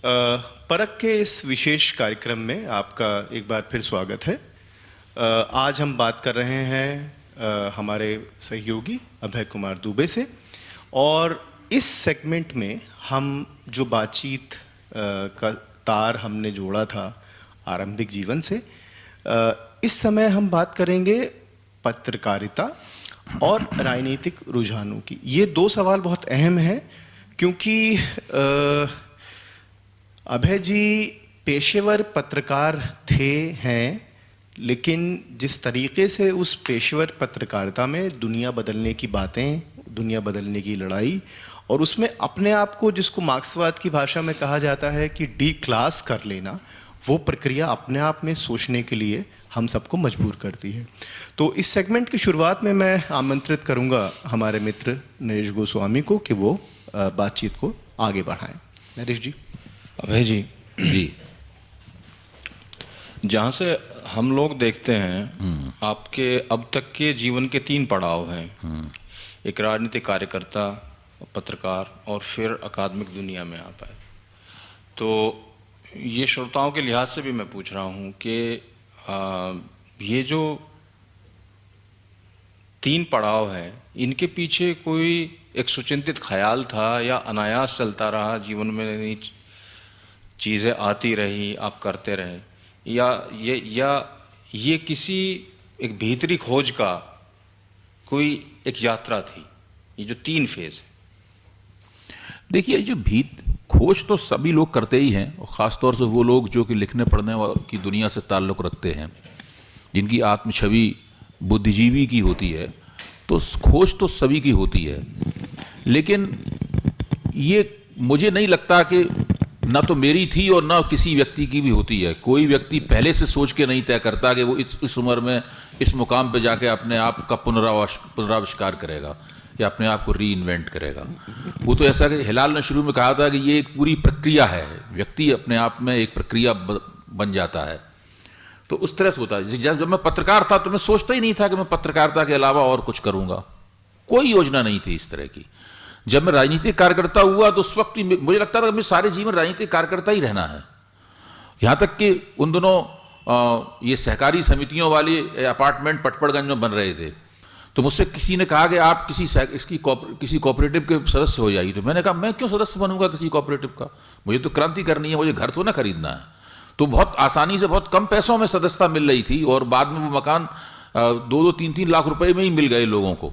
परख के इस विशेष कार्यक्रम में आपका एक बार फिर स्वागत है। आज हम बात कर रहे हैं हमारे सहयोगी अभय कुमार दुबे से, और इस सेगमेंट में हम जो बातचीत का तार हमने जोड़ा था आरंभिक जीवन से, इस समय हम बात करेंगे पत्रकारिता और राजनीतिक रुझानों की। ये दो सवाल बहुत अहम हैं क्योंकि अभय जी पेशेवर पत्रकार हैं, लेकिन जिस तरीके से उस पेशेवर पत्रकारिता में दुनिया बदलने की बातें, दुनिया बदलने की लड़ाई, और उसमें अपने आप को, जिसको मार्क्सवाद की भाषा में कहा जाता है कि डी क्लास कर लेना, वो प्रक्रिया अपने आप में सोचने के लिए हम सबको मजबूर करती है। तो इस सेगमेंट की शुरुआत में मैं आमंत्रित करूंगा हमारे मित्र नरेश गोस्वामी को कि वो बातचीत को आगे बढ़ाएं। नरेश जी। अभय जी, जहाँ से हम लोग देखते हैं आपके अब तक के जीवन के 3 पड़ाव हैं। एक राजनीतिक कार्यकर्ता, पत्रकार, और फिर अकादमिक दुनिया में आप आए। तो ये श्रोताओं के लिहाज से भी मैं पूछ रहा हूँ कि ये जो 3 पड़ाव हैं, इनके पीछे कोई एक सुचिंतित ख्याल था या अनायास चलता रहा, जीवन में नई चीज़ें आती रही, आप करते रहे, या ये किसी एक भीतरी खोज का कोई एक यात्रा थी? ये जो 3 फेज है। देखिए, जो खोज तो सभी लोग करते ही हैं, और ख़ासतौर से वो लोग जो कि लिखने पढ़ने की दुनिया से ताल्लुक़ रखते हैं, जिनकी आत्म छवि बुद्धिजीवी की होती है, तो खोज तो सभी की होती है। लेकिन ये मुझे नहीं लगता कि ना तो मेरी थी और ना किसी व्यक्ति की भी होती है। कोई व्यक्ति पहले से सोच के नहीं तय करता कि वो इस उम्र में इस मुकाम पे जाके अपने आप का पुनराविष्कार करेगा या अपने आप को री इन्वेंट करेगा। वो तो ऐसा कि हिलाल ने शुरू में कहा था कि ये एक पूरी प्रक्रिया है, व्यक्ति अपने आप में एक प्रक्रिया बन जाता है। तो उस तरह से होता है। जब मैं पत्रकार था तो मैं सोचता ही नहीं था कि मैं पत्रकारिता के अलावा और कुछ करूँगा, कोई योजना नहीं थी इस तरह की। जब मैं राजनीतिक कार्यकर्ता हुआ तो उस वक्त ही मुझे लगता था कि मैं सारे जीवन राजनीतिक कार्यकर्ता ही रहना है। यहाँ तक कि उन दिनों ये सहकारी समितियों वाले अपार्टमेंट पटपड़गंज में बन रहे थे, तो मुझसे किसी ने कहा कि आप किसी कोऑपरेटिव के सदस्य हो जाइए। तो मैंने कहा मैं क्यों सदस्य बनूंगा किसी कोऑपरेटिव का, मुझे तो क्रांति करनी है, मुझे घर तो ना खरीदना है। तो बहुत आसानी से बहुत कम पैसों में सदस्यता मिल रही थी, और बाद में वो मकान 2-2, 3-3 लाख रुपए में ही मिल गए लोगों को।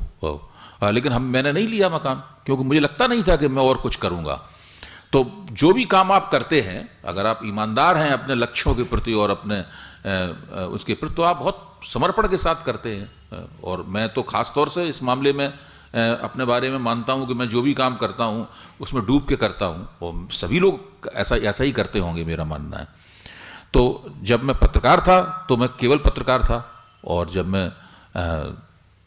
लेकिन मैंने नहीं लिया मकान, क्योंकि मुझे लगता नहीं था कि मैं और कुछ करूँगा। तो जो भी काम आप करते हैं, अगर आप ईमानदार हैं अपने लक्ष्यों के प्रति और अपने उसके प्रति, तो आप बहुत समर्पण के साथ करते हैं। और मैं तो ख़ास तौर से इस मामले में अपने बारे में मानता हूँ कि मैं जो भी काम करता हूँ उसमें डूब के करता हूँ, और सभी लोग ऐसा ही करते होंगे, मेरा मानना है। तो जब मैं पत्रकार था तो मैं केवल पत्रकार था, और जब मैं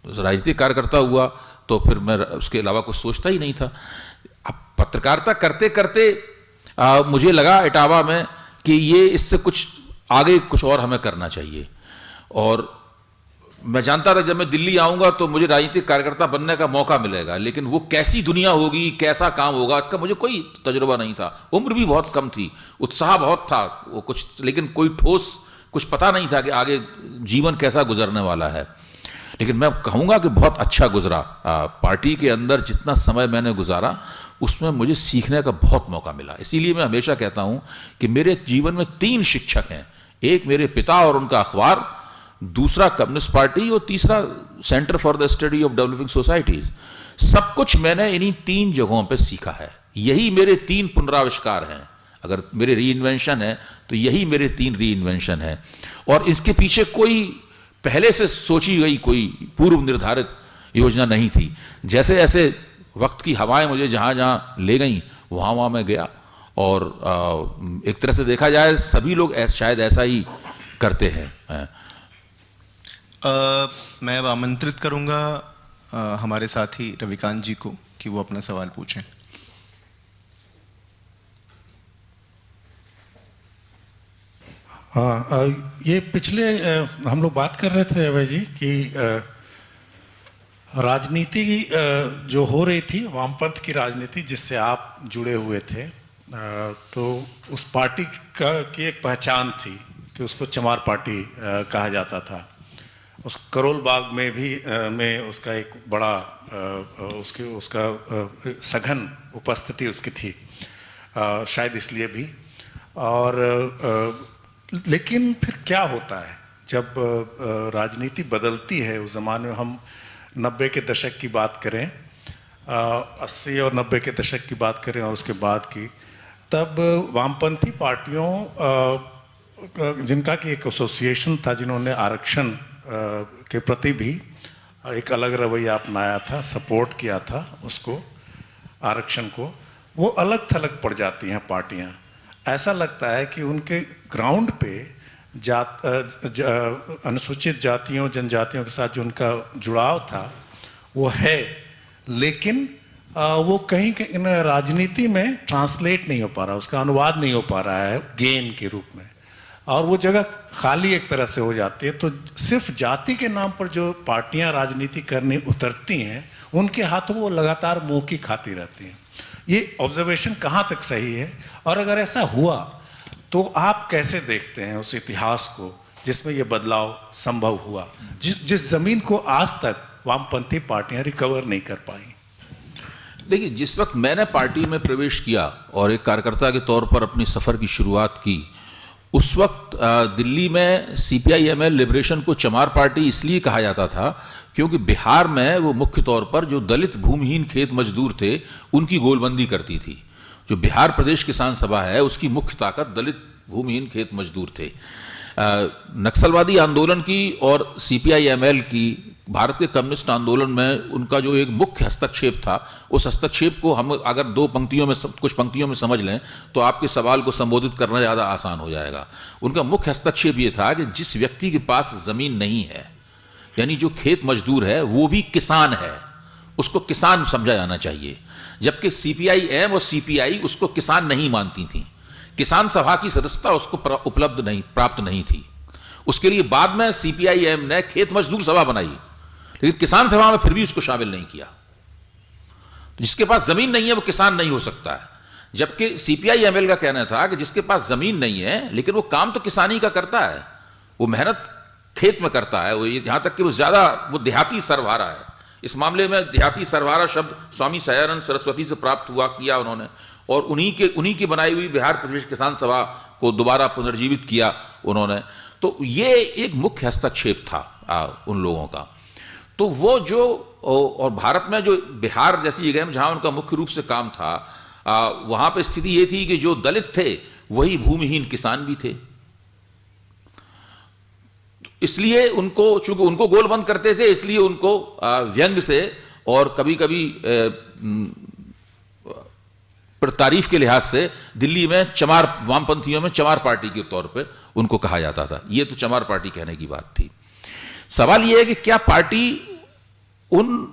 राजनीतिक कार्यकर्ता हुआ तो फिर मैं उसके अलावा कुछ सोचता ही नहीं था। अब पत्रकारिता करते करते मुझे लगा इटावा में कि ये इससे कुछ आगे कुछ और हमें करना चाहिए। और मैं जानता था जब मैं दिल्ली आऊँगा तो मुझे राजनीतिक कार्यकर्ता बनने का मौका मिलेगा, लेकिन वो कैसी दुनिया होगी, कैसा काम होगा, इसका मुझे कोई तजुर्बा नहीं था। उम्र भी बहुत कम थी, उत्साह बहुत था, वो कुछ, लेकिन कोई ठोस कुछ पता नहीं था कि आगे जीवन कैसा गुजरने वाला है। लेकिन मैं कहूँगा कि बहुत अच्छा गुजरा। पार्टी के अंदर जितना समय मैंने गुजारा उसमें मुझे सीखने का बहुत मौका मिला। इसीलिए मैं हमेशा कहता हूँ कि मेरे जीवन में 3 शिक्षक हैं, एक मेरे पिता और उनका अखबार, दूसरा कम्युनिस्ट पार्टी, और तीसरा centre for the study of developing societies. सब कुछ मैंने इन्हीं 3 जगहों पे सीखा है। यही मेरे 3 पुनराविष्कार हैं। अगर मेरे री इन्वेंशन है तो यही मेरे 3 री इन्वेंशन है, और इसके पीछे कोई पहले से सोची गई कोई पूर्व निर्धारित योजना नहीं थी। जैसे जैसे वक्त की हवाएं मुझे जहाँ जहाँ ले गईं वहाँ मैं गया। और एक तरह से देखा जाए सभी लोग शायद ऐसा ही करते हैं। मैं अब आमंत्रित करूंगा हमारे साथी रविकांत जी को कि वो अपना सवाल पूछें। हाँ, ये पिछले हम लोग बात कर रहे थे अभय जी कि राजनीति जो हो रही थी, वामपंथ की राजनीति जिससे आप जुड़े हुए थे, तो उस पार्टी की एक पहचान थी कि उसको चमार पार्टी कहा जाता था। उस करोल बाग में भी में उसका एक बड़ा उसका सघन उपस्थिति उसकी थी, शायद इसलिए भी। और लेकिन फिर क्या होता है जब राजनीति बदलती है। उस ज़माने में हम 90 के दशक की बात करें, 80 और 90 के दशक की बात करें और उसके बाद की, तब वामपंथी पार्टियों जिनका कि एक एसोसिएशन था, जिन्होंने आरक्षण के प्रति भी एक अलग रवैया अपनाया था, सपोर्ट किया था उसको, आरक्षण को, वो अलग थलग पड़ जाती हैं पार्टियां। ऐसा लगता है कि उनके ग्राउंड पे अनुसूचित जातियों जनजातियों के साथ जो उनका जुड़ाव था वो है, लेकिन वो कहीं राजनीति में ट्रांसलेट नहीं हो पा रहा, उसका अनुवाद नहीं हो पा रहा है गेन के रूप में, और वो जगह खाली एक तरह से हो जाती है। तो सिर्फ जाति के नाम पर जो पार्टियां राजनीति करने उतरती हैं, उनके हाथों वो लगातार मुंह की खाती रहती हैं। ये ऑब्जर्वेशन कहाँ तक सही है, और अगर ऐसा हुआ तो आप कैसे देखते हैं उस इतिहास को जिसमें ये बदलाव संभव हुआ, जिस जमीन को आज तक वामपंथी पार्टियां रिकवर नहीं कर पाई। देखिए, जिस वक्त मैंने पार्टी में प्रवेश किया और एक कार्यकर्ता के तौर पर अपनी सफ़र की शुरुआत की, उस वक्त दिल्ली में CPI-ML लिबरेशन को चमार पार्टी इसलिए कहा जाता था क्योंकि बिहार में वो मुख्य तौर पर जो दलित भूमिहीन खेत मजदूर थे उनकी गोलबंदी करती थी। जो बिहार प्रदेश किसान सभा है उसकी मुख्य ताकत दलित भूमिहीन खेत मजदूर थे। नक्सलवादी आंदोलन की और CPI-ML की, भारत के कम्युनिस्ट आंदोलन में उनका जो एक मुख्य हस्तक्षेप था, उस हस्तक्षेप को हम अगर कुछ पंक्तियों में समझ लें तो आपके सवाल को संबोधित करना ज़्यादा आसान हो जाएगा। उनका मुख्य हस्तक्षेप ये था कि जिस व्यक्ति के पास ज़मीन नहीं है, यानी जो खेत मजदूर है वो भी किसान है, उसको किसान समझा जाना चाहिए, जबकि CPI-M और CPI उसको किसान नहीं मानती थी। किसान सभा की सदस्यता उसको प्राप्त नहीं थी। उसके लिए बाद में CPI-M ने खेत मजदूर सभा बनाई, लेकिन किसान सभा में फिर भी उसको शामिल नहीं किया। तो जिसके पास जमीन नहीं है वो किसान नहीं हो सकता है, जबकि CPI-ML का कहना था कि जिसके पास जमीन नहीं है लेकिन वो काम तो किसानी का करता है, वो मेहनत खेत में करता है, वो यहां तक कि वो देहाती सरवारा है। इस मामले में देहाती सरवारा शब्द स्वामी सयानंद सरस्वती से प्राप्त किया उन्होंने, और उन्हीं की बनाई हुई बिहार प्रदेश किसान सभा को दोबारा पुनर्जीवित किया उन्होंने। तो ये एक मुख्य हस्तक्षेप था उन लोगों का। तो वो जो, और भारत में जो बिहार जैसी जगह में जहाँ उनका मुख्य रूप से काम था, वहाँ पे स्थिति ये थी कि जो दलित थे वही भूमिहीन किसान भी थे। इसलिए चूंकि उनको गोलबंद करते थे, इसलिए उनको व्यंग से और कभी कभी तारीफ के लिहाज से दिल्ली में वामपंथियों में चमार पार्टी के तौर पे उनको कहा जाता था। ये तो चमार पार्टी कहने की बात थी। सवाल यह है कि क्या पार्टी उन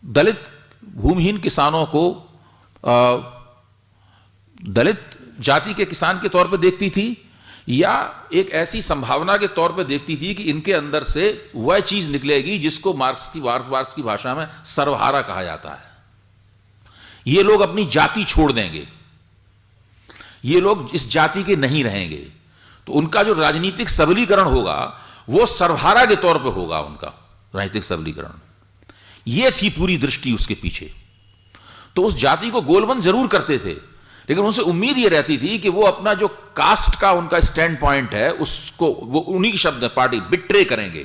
दलित भूमिहीन किसानों को दलित जाति के किसान के तौर पर देखती थी, या एक ऐसी संभावना के तौर पर देखती थी कि इनके अंदर से वह चीज निकलेगी जिसको मार्क्स की भाषा में सर्वहारा कहा जाता है। ये लोग अपनी जाति छोड़ देंगे, ये लोग इस जाति के नहीं रहेंगे, तो उनका जो राजनीतिक सबलीकरण होगा वो सर्वहारा के तौर पे होगा, उनका राजनीतिक सबलीकरण। ये थी पूरी दृष्टि उसके पीछे। तो उस जाति को गोलबंद जरूर करते थे, लेकिन उनसे उम्मीद ये रहती थी कि वो अपना जो कास्ट का उनका स्टैंड पॉइंट है उसको, वो उन्हीं के शब्द पार्टी बिट्रे करेंगे।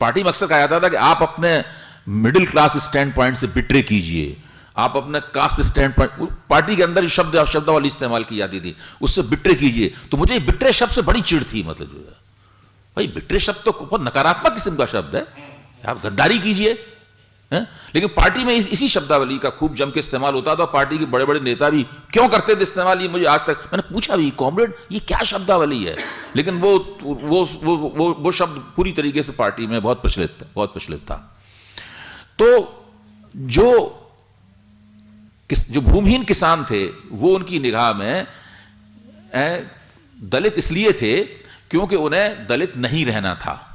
पार्टी में अक्सर कहा जाता था कि आप अपने मिडिल क्लास स्टैंड पॉइंट से बिट्रे कीजिए, आप अपने कास्ट स्टैंड पॉइंट, पार्टी के अंदर जो शब्दावली इस्तेमाल की जाती थी उससे बिट्रे कीजिए। तो मुझे बिट्रे शब्द से बड़ी चिढ़ थी, मतलब जो है भाई बिट्रे शब्द तो बहुत नकारात्मक किस्म का शब्द है, आप गद्दारी कीजिए। लेकिन पार्टी में इसी शब्दावली का खूब जम के इस्तेमाल होता था। पार्टी के बड़े बड़े नेता भी क्यों करते थे इस्तेमाल, ये मुझे आज तक, मैंने पूछा भी, कॉमरेड ये क्या शब्दावली है, लेकिन वो शब्द पूरी तरीके से पार्टी में बहुत प्रचलित था। तो जो भूमिहीन किसान थे वो उनकी निगाह में दलित इसलिए थे क्योंकि उन्हें दलित नहीं रहना था,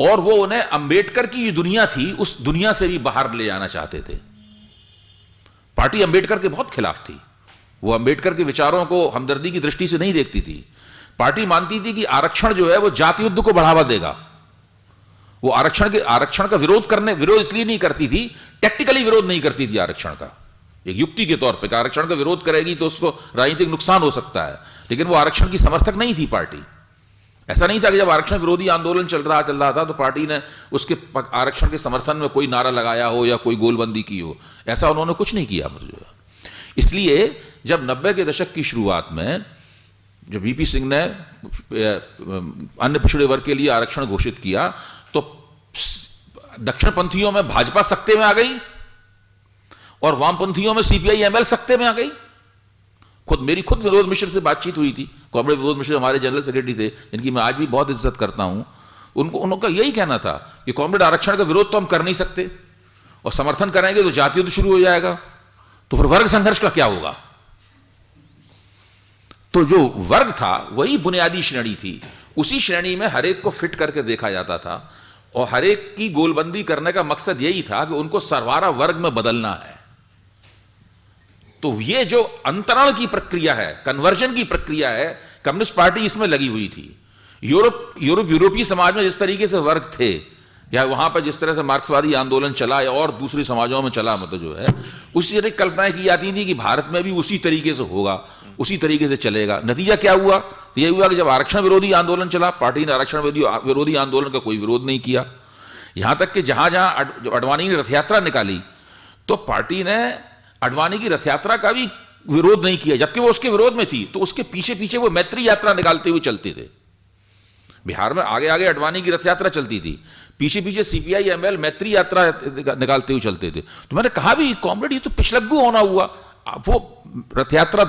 और वो उन्हें अंबेडकर की जो दुनिया थी उस दुनिया से भी बाहर ले जाना चाहते थे। पार्टी अंबेडकर के बहुत खिलाफ थी, वो अंबेडकर के विचारों को हमदर्दी की दृष्टि से नहीं देखती थी। पार्टी मानती थी कि आरक्षण जो है वो जाति युद्ध को बढ़ावा देगा। वो आरक्षण का विरोध इसलिए नहीं करती थी, टेक्निकली विरोध नहीं करती थी आरक्षण का, एक युक्ति के तौर पे आरक्षण का विरोध करेगी तो उसको राजनीतिक नुकसान हो सकता है, लेकिन वो आरक्षण की समर्थक नहीं थी पार्टी। ऐसा नहीं था कि जब आरक्षण विरोधी आंदोलन चल रहा था तो पार्टी ने उसके आरक्षण के समर्थन में कोई नारा लगाया हो या कोई गोलबंदी की हो, ऐसा उन्होंने कुछ नहीं किया। इसलिए जब 90 के दशक की शुरुआत में जब वीपी सिंह ने अन्य पिछड़े वर्ग के लिए आरक्षण घोषित किया तो दक्षिणपंथियों में भाजपा सत्ते में आ गई और वामपंथियों में सीपीआई एमएल सत्ते में आ गई। मेरी विनोद मिश्र से बातचीत हुई थी, कॉमरेड विनोद मिश्र हमारे जनरल सेक्रेटरी थे, जिनकी मैं आज भी बहुत इज्जत करता हूं। उनका यही कहना था कि कॉमरेड आरक्षण का विरोध तो हम कर नहीं सकते और समर्थन करेंगे तो जाति युद्ध शुरू हो जाएगा, तो फिर वर्ग संघर्ष का क्या होगा। तो जो वर्ग था वही बुनियादी श्रेणी थी, उसी श्रेणी में हर एक को फिट करके देखा जाता था और हर एक की गोलबंदी करने का मकसद यही था कि उनको सरवारा वर्ग में बदलना है। तो ये जो अंतरण की प्रक्रिया है, कन्वर्जन की प्रक्रिया है, कम्युनिस्ट पार्टी इसमें लगी हुई थी। यूरोपीय समाज में जिस तरीके से वर्ग थे या वहां पर जिस तरह से मार्क्सवादी आंदोलन चला या और दूसरे समाजों में चला, मतलब जो है उसी तरह कल्पनाएं की जाती थी कि भारत में भी उसी तरीके से होगा, उसी तरीके से चलेगा। नतीजा क्या हुआ? यह हुआ कि जब आरक्षण विरोधी आंदोलन चला, पार्टी ने आरक्षण विरोधी आंदोलन का कोई विरोध नहीं किया। यहां तक कि जहां जहां अडवाणी ने रथ यात्रा निकाली तो पार्टी ने अडवाणी की रथ यात्रा का भी विरोध नहीं किया, जबकि वो उसके विरोध में थी। तो उसके पीछे पीछे वो मैत्री यात्रा निकालते हुए चलते थे। बिहार में आगे आगे अडवाणी की रथ यात्रा चलती थी, पीछे पीछे सीपीआई एमएल मैत्री यात्रा निकालते हुए चलते थे। तो मैंने कहा भी कॉमरेड ये तो पिछलग्गू होना हुआ। वो रथ यात्रा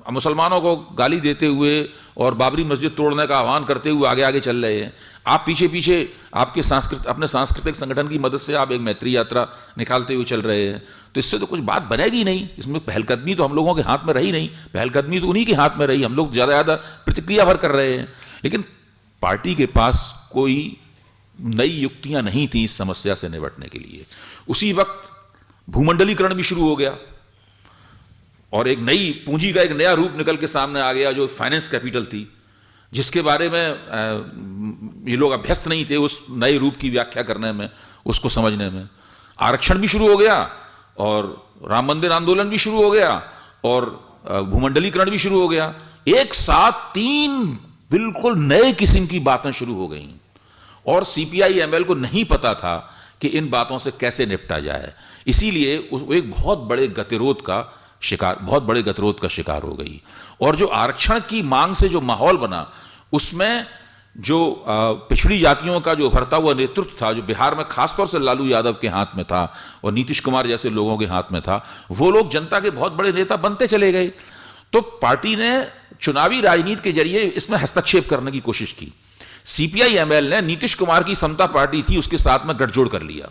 मुसलमानों को गाली देते हुए और बाबरी मस्जिद तोड़ने का आह्वान करते हुए आगे आगे चल रहे हैं, आप पीछे पीछे आपके अपने सांस्कृतिक संगठन की मदद से आप एक मैत्री यात्रा निकालते हुए चल रहे हैं। तो इससे तो कुछ बात बनेगी नहीं। इसमें पहलकदमी तो हम लोगों के हाथ में रही नहीं, पहलकदमी तो उन्हीं के हाथ में रही। हम लोग ज़्यादा प्रतिक्रिया भर कर रहे हैं, लेकिन पार्टी के पास कोई नई युक्तियां नहीं थी इस समस्या से निपटने के लिए। उसी वक्त भूमंडलीकरण भी शुरू हो गया और एक नई पूंजी का एक नया रूप निकल के सामने आ गया, जो फाइनेंस कैपिटल थी, जिसके बारे में ये लोग अभ्यस्त नहीं थे उस नए रूप की व्याख्या करने में, उसको समझने में। आरक्षण भी शुरू हो गया और राम मंदिर आंदोलन भी शुरू हो गया और भूमंडलीकरण भी शुरू हो गया। एक साथ 3 बिल्कुल नए किस्म की बातें शुरू हो गई और सीपीआई एमएल को नहीं पता था कि इन बातों से कैसे निपटा जाए। इसीलिए वो एक बहुत बड़े गतिरोध का शिकार हो गई। और जो आरक्षण की मांग से जो माहौल बना, उसमें जो पिछड़ी जातियों का जो उभरता हुआ नेतृत्व था, जो बिहार में खासतौर से लालू यादव के हाथ में था और नीतीश कुमार जैसे लोगों के हाथ में था, वो लोग जनता के बहुत बड़े नेता बनते चले गए। तो पार्टी ने चुनावी राजनीति के जरिए इसमें हस्तक्षेप करने की कोशिश की। सीपीआई एमएल ने नीतीश कुमार की समता पार्टी थी उसके साथ में गठजोड़ कर लिया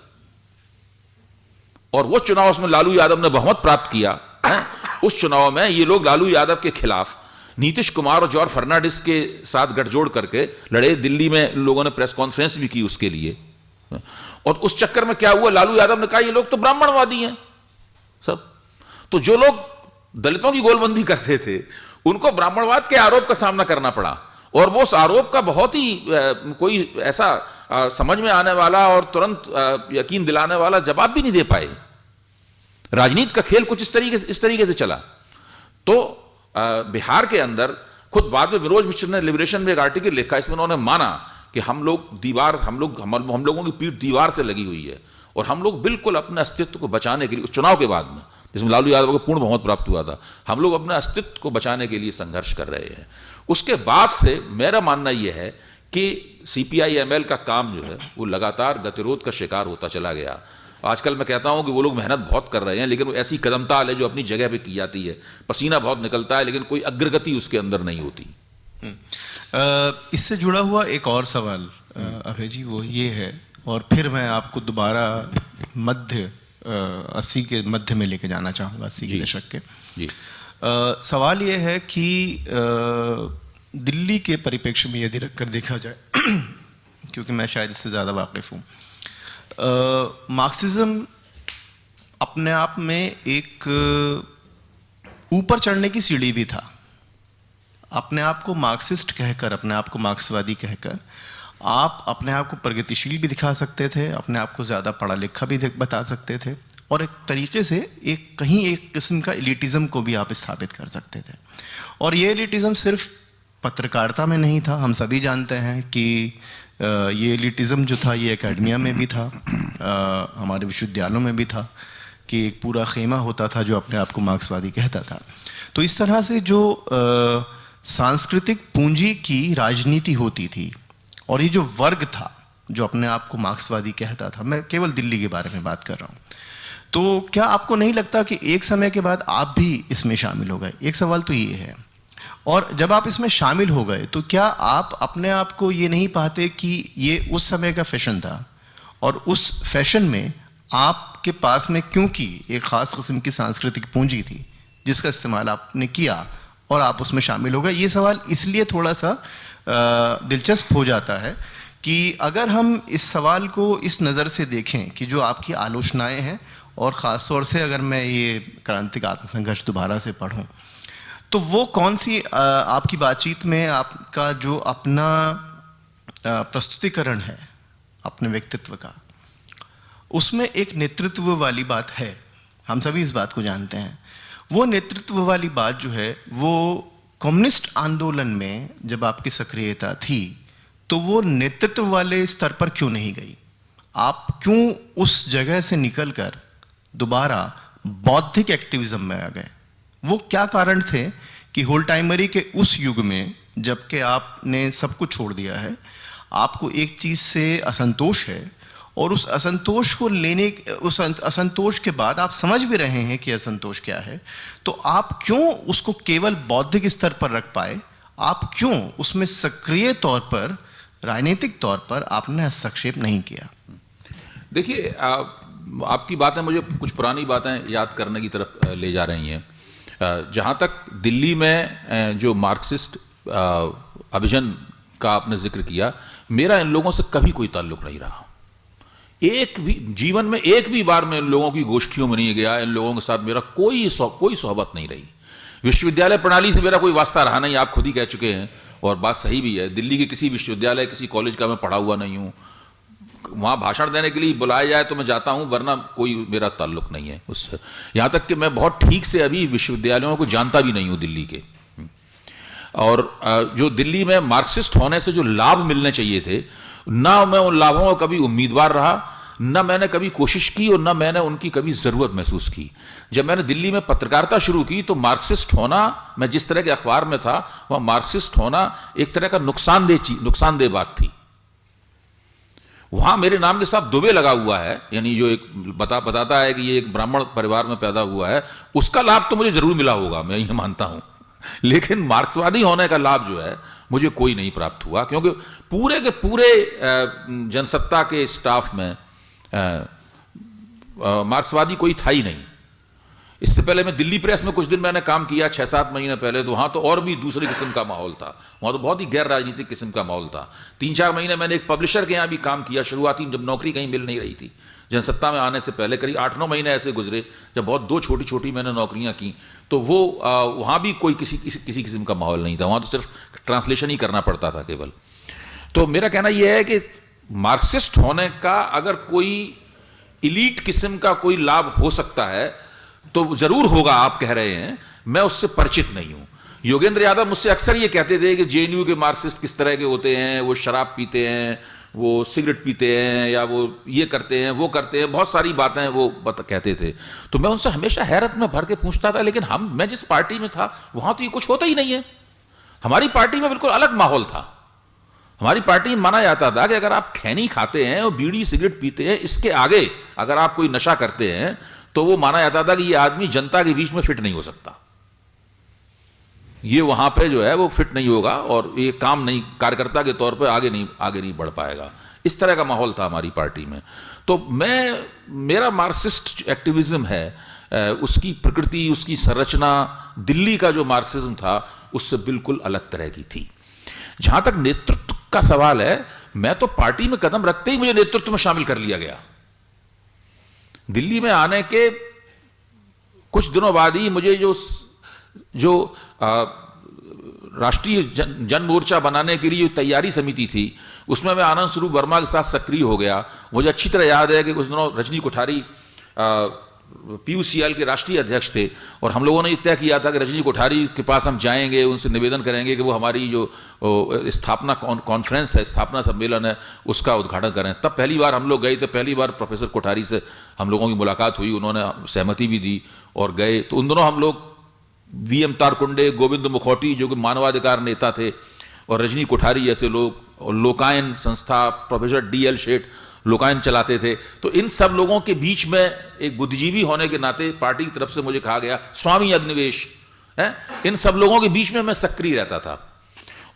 और वो चुनाव उसमें लालू यादव ने बहुमत प्राप्त किया है। उस चुनाव में ये लोग लालू यादव के खिलाफ नीतीश कुमार और जॉर्ज फर्नांडिस के साथ गठजोड़ करके लड़े। दिल्ली में लोगों ने प्रेस कॉन्फ्रेंस भी की उसके लिए। और उस चक्कर में क्या हुआ, लालू यादव ने कहा ये लोग तो ब्राह्मणवादी हैं सब। तो जो लोग दलितों की गोलबंदी करते थे उनको ब्राह्मणवाद के आरोप का सामना करना पड़ा और वो उस आरोप का बहुत ही कोई ऐसा समझ में आने वाला और तुरंत यकीन दिलाने वाला जवाब भी नहीं दे पाए। राजनीति का खेल कुछ इस तरीके से चला। तो बिहार के अंदर खुद बाद में विनोद मिश्र ने लिबरेशन में एक आर्टिकल लिखा, इसमें उन्होंने माना कि हम लोगों की पीठ दीवार से लगी हुई है और हम लोग बिल्कुल अपने अस्तित्व को बचाने के लिए, उस चुनाव के बाद में जिसमें लालू यादव को पूर्ण बहुमत प्राप्त हुआ था, हम लोग अपने अस्तित्व को बचाने के लिए संघर्ष कर रहे हैं। उसके बाद से मेरा मानना यह है कि सीपीआई एमएल का काम जो है वो लगातार गतिरोध का शिकार होता चला गया। आजकल मैं कहता हूं कि वो लोग मेहनत बहुत कर रहे हैं, लेकिन वो ऐसी कदमताल है जो अपनी जगह पे की जाती है। पसीना बहुत निकलता है लेकिन कोई अग्रगति उसके अंदर नहीं होती। इससे जुड़ा हुआ एक और सवाल अभय जी, वो ये है, और फिर मैं आपको दोबारा 80 के मध्य में लेके जाना चाहूँगा, 80 के दशक के जी। सवाल ये है कि दिल्ली के परिप्रेक्ष्य में यदि रखकर देखा जाए क्योंकि मैं शायद इससे ज़्यादा वाकिफ़ हूँ, मार्क्सिज्म अपने आप में एक ऊपर चढ़ने की सीढ़ी भी था। अपने आप को मार्क्सिस्ट कहकर, अपने आप को मार्क्सवादी कहकर आप अपने आप को प्रगतिशील भी दिखा सकते थे, अपने आप को ज़्यादा पढ़ा लिखा भी बता सकते थे, और एक तरीके से एक किस्म का एलिटिज़म को भी आप स्थापित कर सकते थे। और ये एलिटिज़म सिर्फ पत्रकारिता में नहीं था, हम सभी जानते हैं कि ये एलिटिज़म जो था ये एकेडमिया में भी था, हमारे विश्वविद्यालयों में भी था, कि एक पूरा खेमा होता था जो अपने आप को मार्क्सवादी कहता था। तो इस तरह से जो सांस्कृतिक पूंजी की राजनीति होती थी, और ये जो वर्ग था जो अपने आप को मार्क्सवादी कहता था, मैं केवल दिल्ली के बारे में बात कर रहा हूँ, तो क्या आपको नहीं लगता कि एक समय के बाद आप भी इसमें शामिल हो गए? एक सवाल तो ये है। और जब आप इसमें शामिल हो गए तो क्या आप अपने आप को ये नहीं पाते कि ये उस समय का फैशन था, और उस फैशन में आपके पास में क्योंकि एक ख़ास किस्म की सांस्कृतिक पूंजी थी जिसका इस्तेमाल आपने किया और आप उसमें शामिल हो गए? ये सवाल इसलिए थोड़ा सा दिलचस्प हो जाता है कि अगर हम इस सवाल को इस नज़र से देखें कि जो आपकी आलोचनाएं हैं, और ख़ास तौर से अगर मैं ये क्रांतिक आत्मसंघर्ष दोबारा से पढ़ूं, तो वो कौन सी आपकी बातचीत में आपका जो अपना प्रस्तुतिकरण है अपने व्यक्तित्व का, उसमें एक नेतृत्व वाली बात है। हम सभी इस बात को जानते हैं। वो नेतृत्व वाली बात जो है वो कम्युनिस्ट आंदोलन में जब आपकी सक्रियता थी तो वो नेतृत्व वाले स्तर पर क्यों नहीं गई? आप क्यों उस जगह से निकलकर दोबारा बौद्धिक एक्टिविज्म में आ गए? वो क्या कारण थे कि होल्टाइमरी के उस युग में, जबकि आपने सब कुछ छोड़ दिया है, आपको एक चीज़ से असंतोष है, और उस असंतोष को उस असंतोष के बाद आप समझ भी रहे हैं कि असंतोष क्या है, तो आप क्यों उसको केवल बौद्धिक स्तर पर रख पाए? आप क्यों उसमें सक्रिय तौर पर, राजनीतिक तौर पर आपने हस्तक्षेप नहीं किया? देखिए, आपकी बातें मुझे कुछ पुरानी बातें याद करने की तरफ ले जा रही हैं। जहाँ तक दिल्ली में जो मार्क्सिस्ट अभिजन का आपने जिक्र किया, मेरा इन लोगों से कभी कोई ताल्लुक नहीं रहा। एक भी जीवन में एक भी बार मैं इन लोगों की गोष्ठियों में नहीं गया, इन लोगों के साथ मेरा कोई सोहबत नहीं रही। विश्वविद्यालय प्रणाली से मेरा कोई वास्ता रहा नहीं, आप खुद ही कह चुके हैं, और बात सही भी है। दिल्ली के किसी विश्वविद्यालय, किसी कॉलेज का मैं पढ़ा हुआ नहीं हूँ। वहाँ भाषण देने के लिए बुलाया जाए तो मैं जाता हूँ, वरना कोई मेरा ताल्लुक नहीं है उससे। यहाँ तक कि मैं बहुत ठीक से अभी विश्वविद्यालयों को जानता भी नहीं हूँ दिल्ली के। और जो दिल्ली में मार्क्सिस्ट होने से जो लाभ मिलने चाहिए थे, ना मैं उन लाभों का कभी उम्मीदवार रहा, ना मैंने कभी कोशिश की, और ना मैंने उनकी कभी ज़रूरत महसूस की। जब मैंने दिल्ली में पत्रकारिता शुरू की तो मार्क्सिस्ट होना, मैं जिस तरह के अखबार में था वह मार्क्सिस्ट होना एक तरह का नुकसानदेह बात थी। वहां मेरे नाम के साथ दुबे लगा हुआ है, यानी जो एक बताता है कि ये एक ब्राह्मण परिवार में पैदा हुआ है, उसका लाभ तो मुझे जरूर मिला होगा, मैं ये मानता हूं। लेकिन मार्क्सवादी होने का लाभ जो है मुझे कोई नहीं प्राप्त हुआ, क्योंकि पूरे के पूरे जनसत्ता के स्टाफ में मार्क्सवादी कोई था ही नहीं। इससे पहले मैं दिल्ली प्रेस में कुछ दिन मैंने काम किया, 6-7 महीने पहले, तो वहाँ तो और भी दूसरे किस्म का माहौल था। वहाँ तो बहुत ही गैर राजनीतिक किस्म का माहौल था। 3-4 महीने मैंने एक पब्लिशर के यहाँ भी काम किया, शुरुआती जब नौकरी कहीं मिल नहीं रही थी। जनसत्ता में आने से पहले करीब 8-9 महीने ऐसे गुजरे जब बहुत 2 छोटी मैंने नौकरियाँ की, तो वो वहाँ भी कोई किसी किस्म का माहौल नहीं था। वहाँ तो सिर्फ ट्रांसलेशन ही करना पड़ता था केवल। तो मेरा कहना यह है कि मार्क्सिस्ट होने का अगर कोई इलीट किस्म का कोई लाभ हो सकता है तो जरूर होगा, आप कह रहे हैं, मैं उससे परिचित नहीं हूं। योगेंद्र यादव मुझसे अक्सर ये कहते थे कि जेएनयू के मार्क्सिस्ट किस तरह के होते हैं, वो शराब पीते हैं, वो सिगरेट पीते हैं, या वो ये करते हैं, वो करते हैं, बहुत सारी बातें वो कहते थे। तो मैं उनसे हमेशा हैरत में भर के पूछता था, लेकिन मैं जिस पार्टी में था वहां तो ये कुछ होता ही नहीं है। हमारी पार्टी में बिल्कुल अलग माहौल था। हमारी पार्टी में माना जाता था कि अगर आप खैनी खाते हैं और बीड़ी सिगरेट पीते हैं, इसके आगे अगर आप कोई नशा करते हैं तो वो माना जाता था कि ये आदमी जनता के बीच में फिट नहीं हो सकता, ये वहां पे जो है वो फिट नहीं होगा, और ये काम नहीं, कार्यकर्ता के तौर पे आगे नहीं बढ़ पाएगा। इस तरह का माहौल था हमारी पार्टी में। तो मेरा मार्क्सिस्ट एक्टिविज्म है, उसकी प्रकृति, उसकी संरचना दिल्ली का जो मार्क्सिज्म था उससे बिल्कुल अलग तरह की थी। जहां तक नेतृत्व का सवाल है, मैं तो पार्टी में कदम रखते ही मुझे नेतृत्व में शामिल कर लिया गया। दिल्ली में आने के कुछ दिनों बाद ही मुझे जो जो राष्ट्रीय जन मोर्चा बनाने के लिए जो तैयारी समिति थी, उसमें मैं आनंद स्वरूप वर्मा के साथ सक्रिय हो गया। मुझे अच्छी तरह याद है कि उस दिनों रजनी कोठारी PUCL के राष्ट्रीय अध्यक्ष थे, और हम लोगों ने ये तय किया था कि रजनी कोठारी के पास हम जाएंगे, उनसे निवेदन करेंगे कि वो हमारी जो स्थापना कॉन्फ्रेंस है, स्थापना सम्मेलन है, उसका उद्घाटन करें। तब पहली बार हम लोग गए थे, पहली बार प्रोफेसर कोठारी से हम लोगों की मुलाकात हुई, उन्होंने सहमति भी दी और गए। तो उन दोनों हम लोग VM तारकुंडे, गोविंद मुखौटी जो कि मानवाधिकार नेता थे, और रजनी कोठारी जैसे लोग, और लोकायन संस्था, प्रोफेसर DL शेठ लोकायन चलाते थे। तो इन सब लोगों के बीच में एक बुद्धिजीवी होने के नाते पार्टी की तरफ से मुझे कहा गया, स्वामी अग्निवेश है, इन सब लोगों के बीच में मैं सक्रिय रहता था।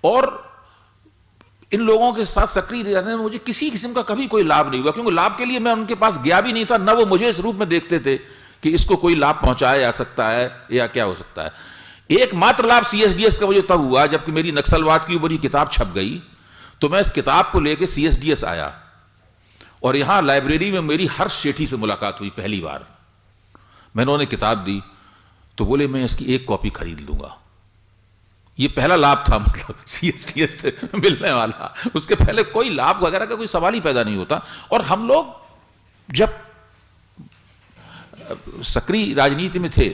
और इन लोगों के साथ सक्रिय रहने में मुझे किसी किस्म का कभी कोई लाभ नहीं हुआ, क्योंकि लाभ के लिए मैं उनके पास गया भी नहीं था, न वो मुझे इस रूप में देखते थे कि इसको कोई लाभ पहुंचाया जा सकता है या क्या हो सकता है। एकमात्र लाभ CSDS का मुझे तब हुआ जबकि मेरी नक्सलवाद की ऊपर ये किताब छप गई। तो मैं इस किताब को लेकर CSDS आया, और यहां लाइब्रेरी में मेरी हर्ष सेठी से मुलाकात हुई पहली बार। मैंने उन्हें किताब दी तो बोले मैं इसकी एक कॉपी खरीद लूंगा। ये पहला लाभ था, मतलब CSDS से मिलने वाला। उसके पहले कोई लाभ वगैरह का कोई सवाल ही पैदा नहीं होता। और हम लोग जब सक्रिय राजनीति में थे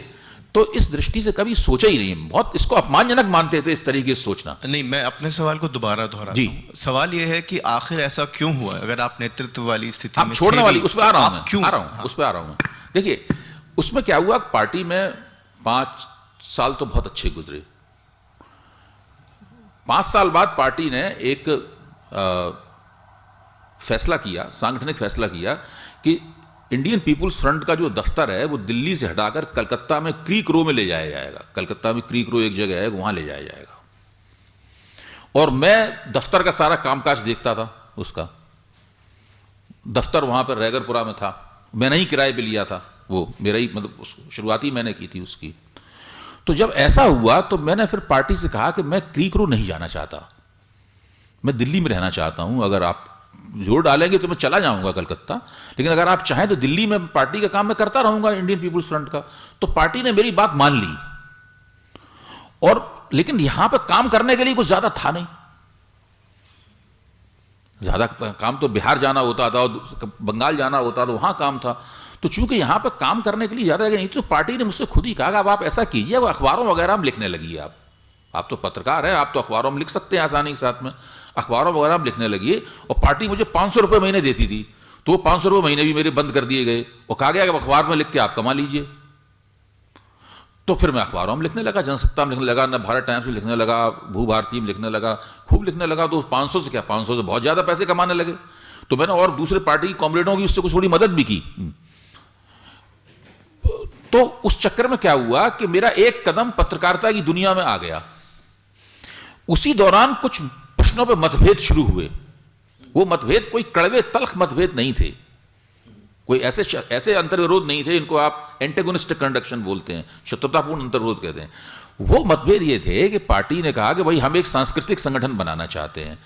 तो इस दृष्टि से कभी सोचा ही नहीं, बहुत इसको अपमानजनक मानते थे इस तरीके से सोचना। नहीं, मैं अपने सवाल को दोबारा दोहराता जी। हूं। सवाल यह है कि आखिर ऐसा क्यों हुआ? अगर आप नेतृत्व वाली स्थिति में छोड़ने थे वाली, भी, उस पर आ रहा हूं आप मैं, क्यों? आ रहा हूं, उस पर आ रहा हूं मैं। देखिए, उसमें क्या हुआ, पार्टी में 5 साल तो बहुत अच्छे गुजरे। 5 साल बाद पार्टी ने एक फैसला किया, सांगठनिक फैसला किया कि इंडियन पीपुल्स फ्रंट का जो दफ्तर है वो दिल्ली से हटाकर कलकत्ता में क्रीक रो में ले जाया जाएगा। कलकत्ता में क्रीक रो एक जगह है, वहां ले जाया जाएगा। और मैं दफ्तर का सारा कामकाज देखता था। उसका दफ्तर वहां पर रैगरपुरा में था, मैंने ही किराए पे लिया था, वो मेरा ही, मतलब शुरुआती मैंने की थी उसकी। तो जब ऐसा हुआ तो मैंने फिर पार्टी से कहा कि मैं क्रीक रो नहीं जाना चाहता, मैं दिल्ली में रहना चाहता हूं। अगर आप जोर डालेंगे तो मैं चला जाऊंगा कलकत्ता, लेकिन अगर आप चाहें तो दिल्ली में पार्टी का काम मैं करता रहूंगा, इंडियन पीपुल्स फ्रंट का। तो पार्टी ने मेरी बात मान ली। और लेकिन यहां पर काम करने के लिए कुछ ज्यादा था नहीं। ज्यादा काम तो बिहार जाना होता था और बंगाल जाना होता था, वहां काम था। तो चूंकि यहां पर काम करने के लिए ज्यादा नहीं, तो पार्टी ने मुझसे खुद ही कहा अब आप ऐसा कीजिए, अब अखबारों वगैरह में लिखने लगिए। आप तो पत्रकार हैं, आप तो अखबारों में लिख सकते हैं आसानी के साथ में, अखबारों वगैरह में लिखने लगिए। और पार्टी मुझे 500 रुपये महीने देती थी, तो वो 500 रुपये महीने भी मेरे बंद कर दिए गए और कहा गया कि अखबार में लिख के आप कमा लीजिए। तो फिर मैं अखबारों में लिखने लगा, जनसत्ता में लिखने लगा, न भारत टाइम्स में लिखने लगा, भू भारती में लिखने लगा, खूब लिखने लगा। तो 500 से क्या, 500 से बहुत ज़्यादा पैसे कमाने लगे। तो मैंने और दूसरे पार्टी की कॉमरेडों की उससे कुछ थोड़ी मदद भी की। तो उस चक्कर में क्या हुआ कि मेरा एक कदम पत्रकारिता की दुनिया में आ गया। उसी दौरान कुछ प्रश्नों पर मतभेद शुरू हुए। वो मतभेद कोई कड़वे तल्ख मतभेद नहीं थे, कोई ऐसे अंतर्विरोध नहीं थे इनको आप एंटेगोनिस्टिक कंडक्शन बोलते हैं, शत्रुतापूर्ण अंतर्विरोध कहते हैं। वो मतभेद ये थे कि पार्टी ने कहा कि भाई हम एक सांस्कृतिक संगठन बनाना चाहते हैं।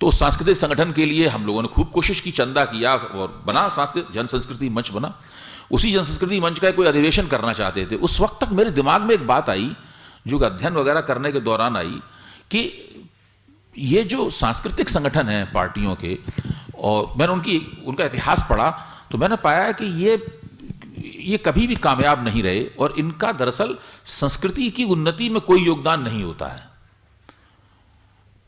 तो उस सांस्कृतिक संगठन के लिए हम लोगों ने खूब कोशिश की, चंदा किया और बना सांस्कृतिक जन संस्कृति मंच बना। उसी जन संस्कृति मंच का कोई अधिवेशन करना चाहते थे। उस वक्त तक मेरे दिमाग में एक बात आई, जो अध्ययन वगैरह करने के दौरान आई, कि ये जो सांस्कृतिक संगठन है पार्टियों के, और मैंने उनका इतिहास पढ़ा तो मैंने पाया कि ये कभी भी कामयाब नहीं रहे और इनका दरअसल संस्कृति की उन्नति में कोई योगदान नहीं होता है।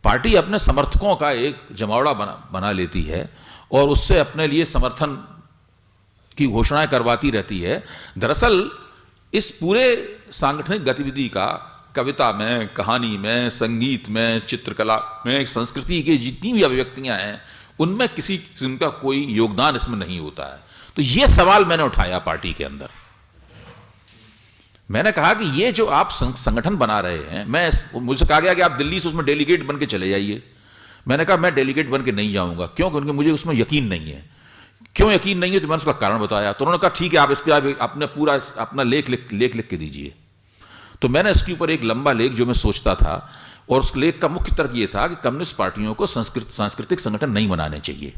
पार्टी अपने समर्थकों का एक जमावड़ा बना लेती है और उससे अपने लिए समर्थन की घोषणाएं करवाती रहती है। दरअसल इस पूरे सांगठनिक गतिविधि का कविता में, कहानी में, संगीत में, चित्रकला में, संस्कृति की जितनी भी अभिव्यक्तियां हैं उनमें किसी किस्म का कोई योगदान इसमें नहीं होता है। तो यह सवाल मैंने उठाया पार्टी के अंदर। मैंने कहा कि ये जो आप संगठन बना रहे हैं, मुझसे कहा गया कि आप दिल्ली से उसमें डेलीगेट बन के चले जाइए। मैंने कहा मैं डेलीगेट बन के नहीं जाऊंगा। क्यों? क्योंकि मुझे उसमें यकीन नहीं है। क्यों यकीन नहीं है? तो मैंने उसका कारण बताया। तो उन्होंने कहा ठीक है, आप इस पर अपने पूरा अपना लेख लिख के दीजिए। तो मैंने इसके ऊपर एक लंबा लेख जो मैं सोचता था, और उस लेख का मुख्य तर्क यह था कि कम्युनिस्ट पार्टियों को सांस्कृतिक संगठन नहीं बनाने चाहिए।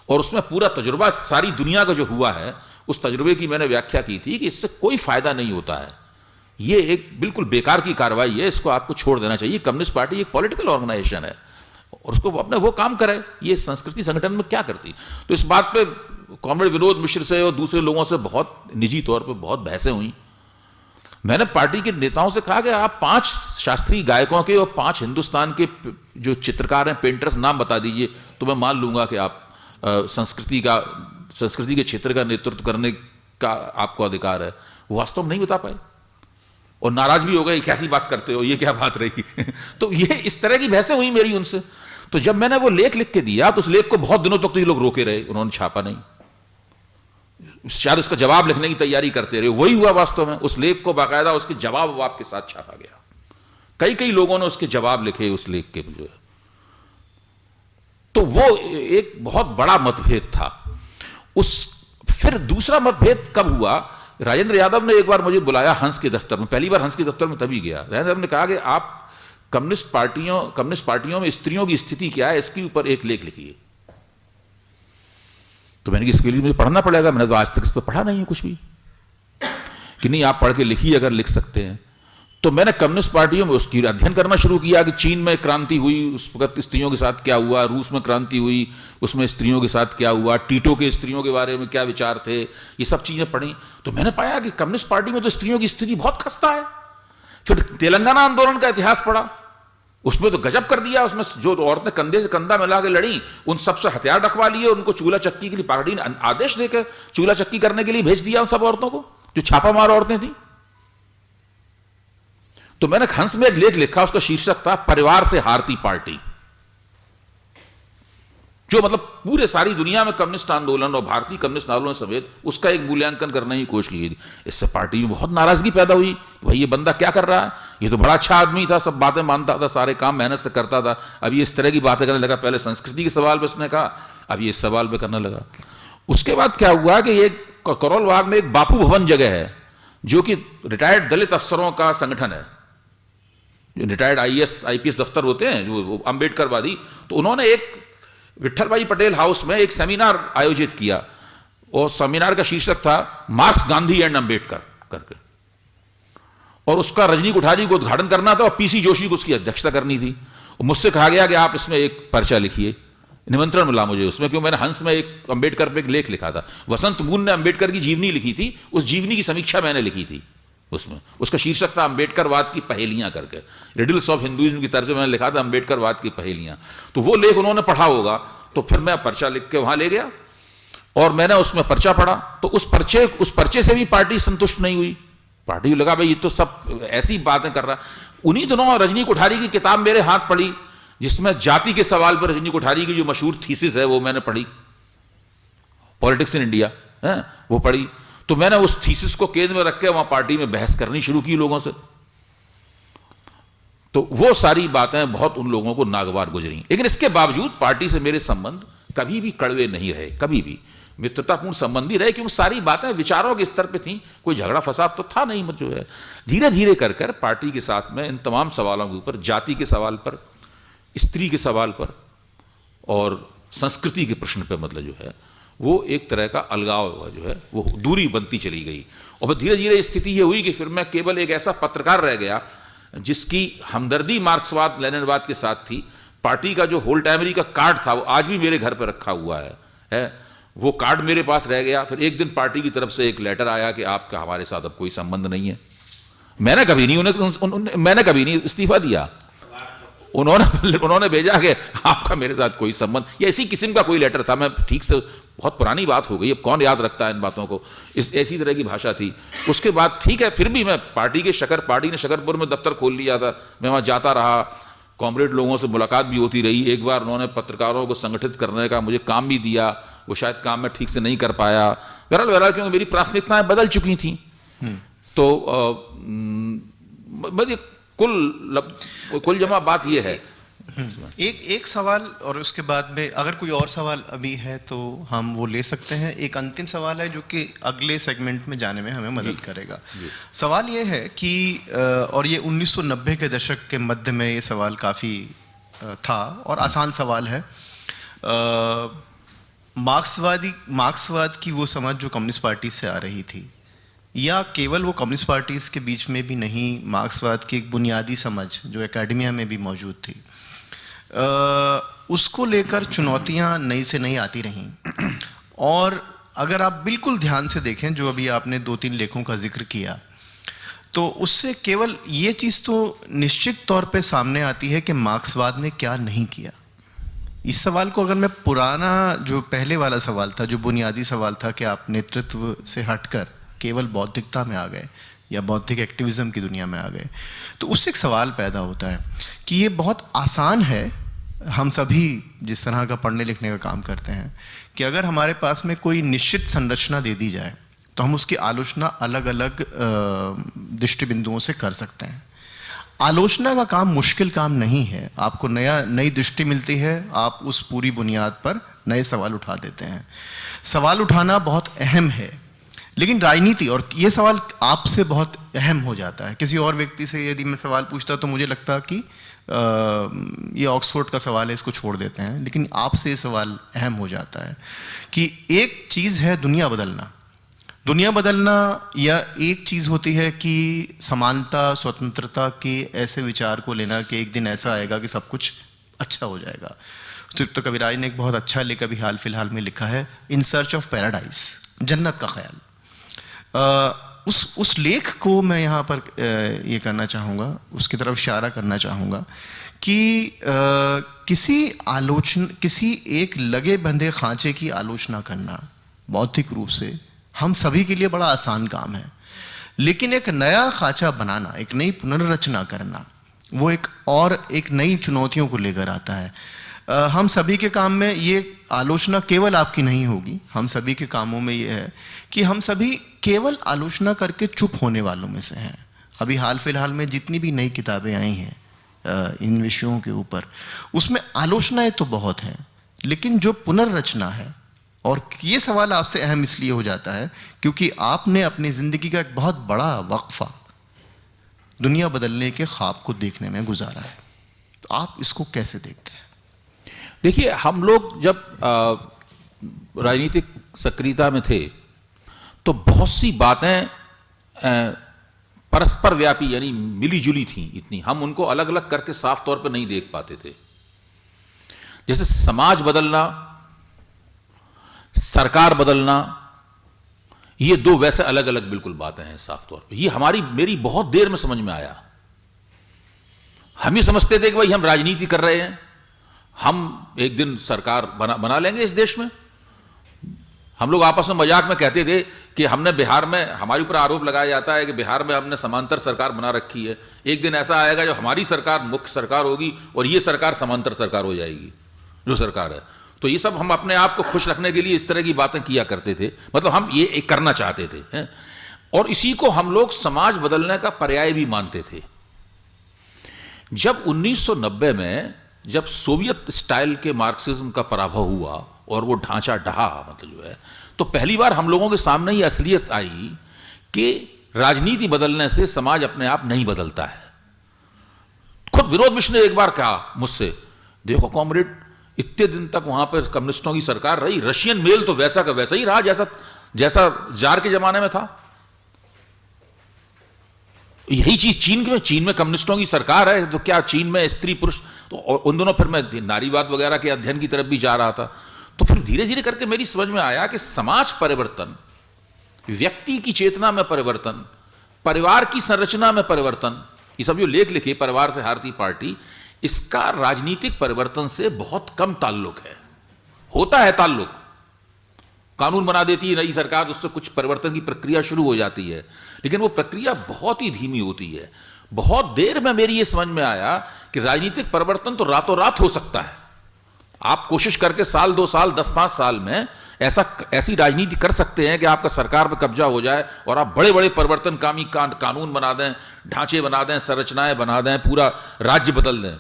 और उसमें पूरा तजुर्बा सारी दुनिया का जो हुआ है, उस तजुर्बे की मैंने व्याख्या की थी कि इससे कोई फायदा नहीं होता है। ये एक बिल्कुल बेकार की कार्रवाई है, इसको आपको छोड़ देना चाहिए। कम्युनिस्ट पार्टी एक पॉलिटिकल ऑर्गेनाइजेशन है और उसको अपने वो काम करे, ये संस्कृति संगठन में क्या करती। तो इस बात पे कॉमरेड विनोद मिश्र से और दूसरे लोगों से बहुत निजी तौर पे बहुत बहसें हुई। मैंने पार्टी के नेताओं से कहा कि आप 5 शास्त्रीय गायकों के और 5 हिंदुस्तान के जो चित्रकार हैं, पेंटर्स, नाम बता दीजिए तो मैं मान लूंगा कि आप संस्कृति के क्षेत्र का नेतृत्व करने का आपको अधिकार है। वो वास्तव में नहीं बता पाए और नाराज भी हो गए, कैसी बात करते हो, ये क्या बात रही। तो ये इस तरह की बहसें हुई मेरी उनसे। तो जब मैंने वो लेख लिख के दिया तो उस लेख को बहुत दिनों तक तो ये लोग रोके रहे, उन्होंने छापा नहीं, शायद उसका जवाब लिखने की तैयारी करते रहे। वही हुआ वास्तव में, उस लेख को बाकायदा उसके जवाब के साथ छापा गया। कई लोगों ने उसके जवाब लिखे उस लेख के जो है। तो वो एक बहुत बड़ा मतभेद था। फिर दूसरा मतभेद कब हुआ, राजेंद्र यादव ने एक बार मुझे बुलाया हंस के दफ्तर में, पहली बार हंस के दफ्तर में तभी गया। राजेंद्र यादव ने कहा कि आप कम्युनिस्ट पार्टियों में स्त्रियों की स्थिति क्या है, इसके ऊपर एक लेख लिखिए। तो मैंने कहा इसके लिए मुझे पढ़ना पड़ेगा, मैंने तो आज तक इस पर पढ़ा नहीं है कुछ भी। कि नहीं आप पढ़ के लिखिए अगर लिख सकते हैं। तो मैंने कम्युनिस्ट पार्टियों में उसकी अध्ययन करना शुरू किया कि चीन में क्रांति हुई, उस वक्त स्त्रियों के साथ क्या हुआ, रूस में क्रांति हुई, उसमें स्त्रियों के साथ क्या हुआ, टीटो के स्त्रियों के बारे में क्या विचार थे, ये सब चीजें पढ़ी। तो मैंने पाया कि कम्युनिस्ट पार्टी में तो स्त्रियों की स्थिति बहुत खस्ता है। फिर तेलंगाना आंदोलन का इतिहास पढ़ा, उसमें तो गजब कर दिया। उसमें जो औरतें कंधे से कंधा मिला के लड़ी, उन सबसे हथियार रखवा लिए, उनको चूल्हा चक्की के लिए पार्टी ने आदेश देकर चूल्हा चक्की करने के लिए भेज दिया उन सब औरतों को जो छापामार औरतें थी। तो मैंने हंस में एक लेख लिखा, उसका शीर्षक था परिवार से हारती पार्टी, जो मतलब पूरे सारी दुनिया में कम्युनिस्ट आंदोलन और भारतीय कम्युनिस्ट आंदोलन समेत उसका एक मूल्यांकन करने की कोशिश की थी। इससे पार्टी में बहुत नाराजगी पैदा हुई, भाई ये बंदा क्या कर रहा है, ये तो बड़ा अच्छा आदमी था, सब बातें मानता था, सारे काम मेहनत से करता था, अब ये इस तरह की बातें करने लगा। पहले संस्कृति के सवाल पे उसने कहा, अब ये इस सवाल पे करने लगा। उसके बाद क्या हुआ कि ये करोल बाग में एक बापू भवन जगह है, जो कि रिटायर्ड दलित अफसरों का संगठन है, जो रिटायर्ड IPS दफ्तर होते हैं जो अम्बेडकरवादी। तो उन्होंने एक विट्ठल भाई पटेल हाउस में एक सेमिनार आयोजित किया और सेमिनार का शीर्षक था मार्क्स, गांधी एंड अम्बेडकर करके, और उसका रजनी कोठारी को उद्घाटन करना था और PC जोशी को उसकी अध्यक्षता करनी थी। और मुझसे कहा गया कि आप इसमें एक पर्चा लिखिए, निमंत्रण मिला मुझे उसमें, क्यों मैंने हंस में एक अम्बेडकर पे एक लेख लिखा था। वसंत मून ने अम्बेडकर की जीवनी लिखी थी, उस जीवनी की समीक्षा मैंने लिखी थी उसमें। उसका शीर्षक था अम्बेडकरवाद की पहेलियां करके, रिडल्स ऑफ हिंदुइज्म की तरफ से मैंने लिखा था अम्बेडकरवाद की पहेलियां। तो वो लेख उन्होंने पढ़ा होगा, तो फिर मैं पर्चा लिख के वहां ले गया और मैंने उसमें पर्चा पढ़ा। तो उस पर्चे से भी पार्टी संतुष्ट नहीं हुई। पार्टी को लगा भाई ये तो सब ऐसी बातें कर रहा। उन्हीं दिनों रजनी कोठारी की किताब मेरे हाथ पड़ी, जिसमें जाति के सवाल पर रजनी कोठारी की जो मशहूर थीसिस है वो मैंने पढ़ी, पॉलिटिक्स इन इंडिया है वो पढ़ी। तो मैंने उस थीसिस को केंद्र में रख के वहां पार्टी में बहस करनी शुरू की लोगों से। तो वो सारी बातें बहुत उन लोगों को नागवार गुजरी। लेकिन इसके बावजूद पार्टी से मेरे संबंध कभी भी कड़वे नहीं रहे, कभी भी मित्रतापूर्ण संबंध ही रहे, क्योंकि सारी बातें विचारों के स्तर पे थी, कोई झगड़ा फसाद तो था नहीं। जो है धीरे धीरे कर पार्टी के साथ में इन तमाम सवालों के ऊपर, जाति के सवाल पर, स्त्री के सवाल पर और संस्कृति के प्रश्न पर मतलब जो है वो एक तरह का अलगाव जो है वो दूरी बनती चली गई। और फिर धीरे धीरे स्थिति ये हुई कि फिर मैं केवल एक ऐसा पत्रकार रह गया जिसकी हमदर्दी मार्क्सवाद लेनिनवाद के साथ थी। पार्टी का जो होल टाइमरी का कार्ड था वो आज भी मेरे घर पर रखा हुआ है वो कार्ड मेरे पास रह गया। फिर एक दिन पार्टी की तरफ से एक लेटर आया कि आपका हमारे साथ अब कोई संबंध नहीं है। मैंने कभी नहीं इस्तीफा दिया। उन्होंने भेजा कि आपका मेरे साथ कोई संबंध, या इसी किस्म का कोई लेटर था। मैं ठीक से, बहुत पुरानी बात हो गई, अब कौन याद रखता है इन बातों को, ऐसी तरह की भाषा थी। उसके बाद ठीक है, फिर भी मैं पार्टी ने शकरपुर में दफ्तर खोल लिया था, मैं वहाँ जाता रहा, कॉमरेड लोगों से मुलाकात भी होती रही। एक बार उन्होंने पत्रकारों को संगठित करने का मुझे काम भी दिया, वो शायद काम मैं ठीक से नहीं कर पाया। बहरहाल क्योंकि मेरी प्राथमिकताएं बदल चुकी थी। तो कुल जमा बात यह है। एक सवाल और उसके बाद में अगर कोई और सवाल अभी है तो हम वो ले सकते हैं। एक अंतिम सवाल है जो कि अगले सेगमेंट में जाने में हमें मदद करेगा। सवाल ये है कि और ये 1990 के दशक के मध्य में ये सवाल काफ़ी था और आसान सवाल है। मार्क्सवाद की वो समझ जो कम्युनिस्ट पार्टी से आ रही थी या केवल वो कम्युनिस्ट पार्टीज़ के बीच में भी नहीं, मार्क्सवाद की एक बुनियादी समझ जो एकेडमिया में भी मौजूद थी, उसको लेकर चुनौतियां नई से नई आती रहीं। और अगर आप बिल्कुल ध्यान से देखें जो अभी आपने 2-3 लेखों का जिक्र किया, तो उससे केवल ये चीज़ तो निश्चित तौर पे सामने आती है कि मार्क्सवाद ने क्या नहीं किया। इस सवाल को अगर मैं पुराना जो पहले वाला सवाल था, जो बुनियादी सवाल था कि आप नेतृत्व से हटकर केवल बौद्धिकता में आ गए या बौद्धिक एक्टिविज़म की दुनिया में आ गए, तो उससे एक सवाल पैदा होता है कि ये बहुत आसान है, हम सभी जिस तरह का पढ़ने लिखने का काम करते हैं, कि अगर हमारे पास में कोई निश्चित संरचना दे दी जाए तो हम उसकी आलोचना अलग अलग दृष्टि बिंदुओं से कर सकते हैं। आलोचना का काम मुश्किल काम नहीं है, आपको नई दृष्टि मिलती है, आप उस पूरी बुनियाद पर नए सवाल उठा देते हैं। सवाल उठाना बहुत अहम है, लेकिन राजनीति, और ये सवाल आपसे बहुत अहम हो जाता है। किसी और व्यक्ति से यदि मैं सवाल पूछता तो मुझे लगता कि ये ऑक्सफोर्ड का सवाल है, इसको छोड़ देते हैं, लेकिन आपसे ये सवाल अहम हो जाता है कि एक चीज़ है दुनिया बदलना, या एक चीज़ होती है कि समानता स्वतंत्रता के ऐसे विचार को लेना कि एक दिन ऐसा आएगा कि सब कुछ अच्छा हो जाएगा। तो कविराज ने एक बहुत अच्छा लेख अभी हाल फिलहाल में लिखा है, इन सर्च ऑफ पैराडाइज, जन्नत का ख्याल। उस लेख को मैं यहाँ पर ये करना चाहूँगा, उसकी तरफ इशारा करना चाहूँगा कि किसी एक लगे बंधे खांचे की आलोचना करना बौद्धिक रूप से हम सभी के लिए बड़ा आसान काम है, लेकिन एक नया खांचा बनाना, एक नई पुनर्रचना करना, वो एक नई चुनौतियों को लेकर आता है। हम सभी के काम में ये आलोचना केवल आपकी नहीं होगी, हम सभी के कामों में ये है कि हम सभी केवल आलोचना करके चुप होने वालों में से हैं। अभी हाल फिलहाल में जितनी भी नई किताबें आई हैं इन विषयों के ऊपर, उसमें आलोचनाएं तो बहुत हैं, लेकिन जो पुनर्रचना है, और ये सवाल आपसे अहम इसलिए हो जाता है क्योंकि आपने अपनी ज़िंदगी का एक बहुत बड़ा वक्फा दुनिया बदलने के ख्वाब को देखने में गुजारा है। तो आप इसको कैसे देखते हैं? देखिए, हम लोग जब राजनीतिक सक्रियता में थे तो बहुत सी बातें परस्पर व्यापी यानी मिली जुली थी, इतनी हम उनको अलग अलग करके साफ तौर पर नहीं देख पाते थे। जैसे समाज बदलना, सरकार बदलना, ये दो वैसे अलग अलग बिल्कुल बातें हैं साफ तौर पे। ये मेरी बहुत देर में समझ में आया। हम ये समझते थे कि भाई हम राजनीति कर रहे हैं, हम एक दिन सरकार बना लेंगे इस देश में। हम लोग आपस में मजाक में कहते थे कि हमने बिहार में, हमारे ऊपर आरोप लगाया जाता है कि बिहार में हमने समांतर सरकार बना रखी है, एक दिन ऐसा आएगा जब हमारी सरकार मुख्य सरकार होगी और ये सरकार समांतर सरकार हो जाएगी जो सरकार है। तो ये सब हम अपने आप को खुश रखने के लिए इस तरह की बातें किया करते थे, मतलब हम ये एक करना चाहते थे, और इसी को हम लोग समाज बदलने का पर्याय भी मानते थे। जब 1990 में जब सोवियत स्टाइल के मार्क्सिज्म का पराभव हुआ और वो ढांचा ढहा, मतलब जो है, तो पहली बार हम लोगों के सामने ये असलियत आई कि राजनीति बदलने से समाज अपने आप नहीं बदलता है। खुद विनोद मिश्र ने एक बार कहा मुझसे, देखो कॉमरेड, इतने दिन तक वहां पर कम्युनिस्टों की सरकार रही, रशियन मेल तो वैसा का वैसा ही रहा जैसा जार के जमाने में था। यही चीज चीन में कम्युनिस्टों की सरकार है, तो क्या चीन में स्त्री पुरुष, तो उन दोनों, फिर मैं नारीवाद वगैरह के अध्ययन की तरफ भी जा रहा था, तो फिर धीरे धीरे करके मेरी समझ में आया कि समाज परिवर्तन, व्यक्ति की चेतना में परिवर्तन, परिवार की संरचना में परिवर्तन, ये सब जो लेख लिखे परिवार से हारती पार्टी, इसका राजनीतिक परिवर्तन से बहुत कम ताल्लुक है। होता है ताल्लुक, कानून बना देती है नई सरकार, उससे कुछ परिवर्तन की प्रक्रिया शुरू हो जाती है, लेकिन वो प्रक्रिया बहुत ही धीमी होती है। बहुत देर में मेरी ये समझ में आया कि राजनीतिक परिवर्तन तो रातों रात हो सकता है। आप कोशिश करके साल 2 साल 10-5 साल में ऐसी राजनीति कर सकते हैं कि आपका सरकार पर कब्जा हो जाए और आप बड़े बड़े परिवर्तनकामी कानून बना दें, ढांचे बना दें, संरचनाएं बना दें, पूरा राज्य बदल दें,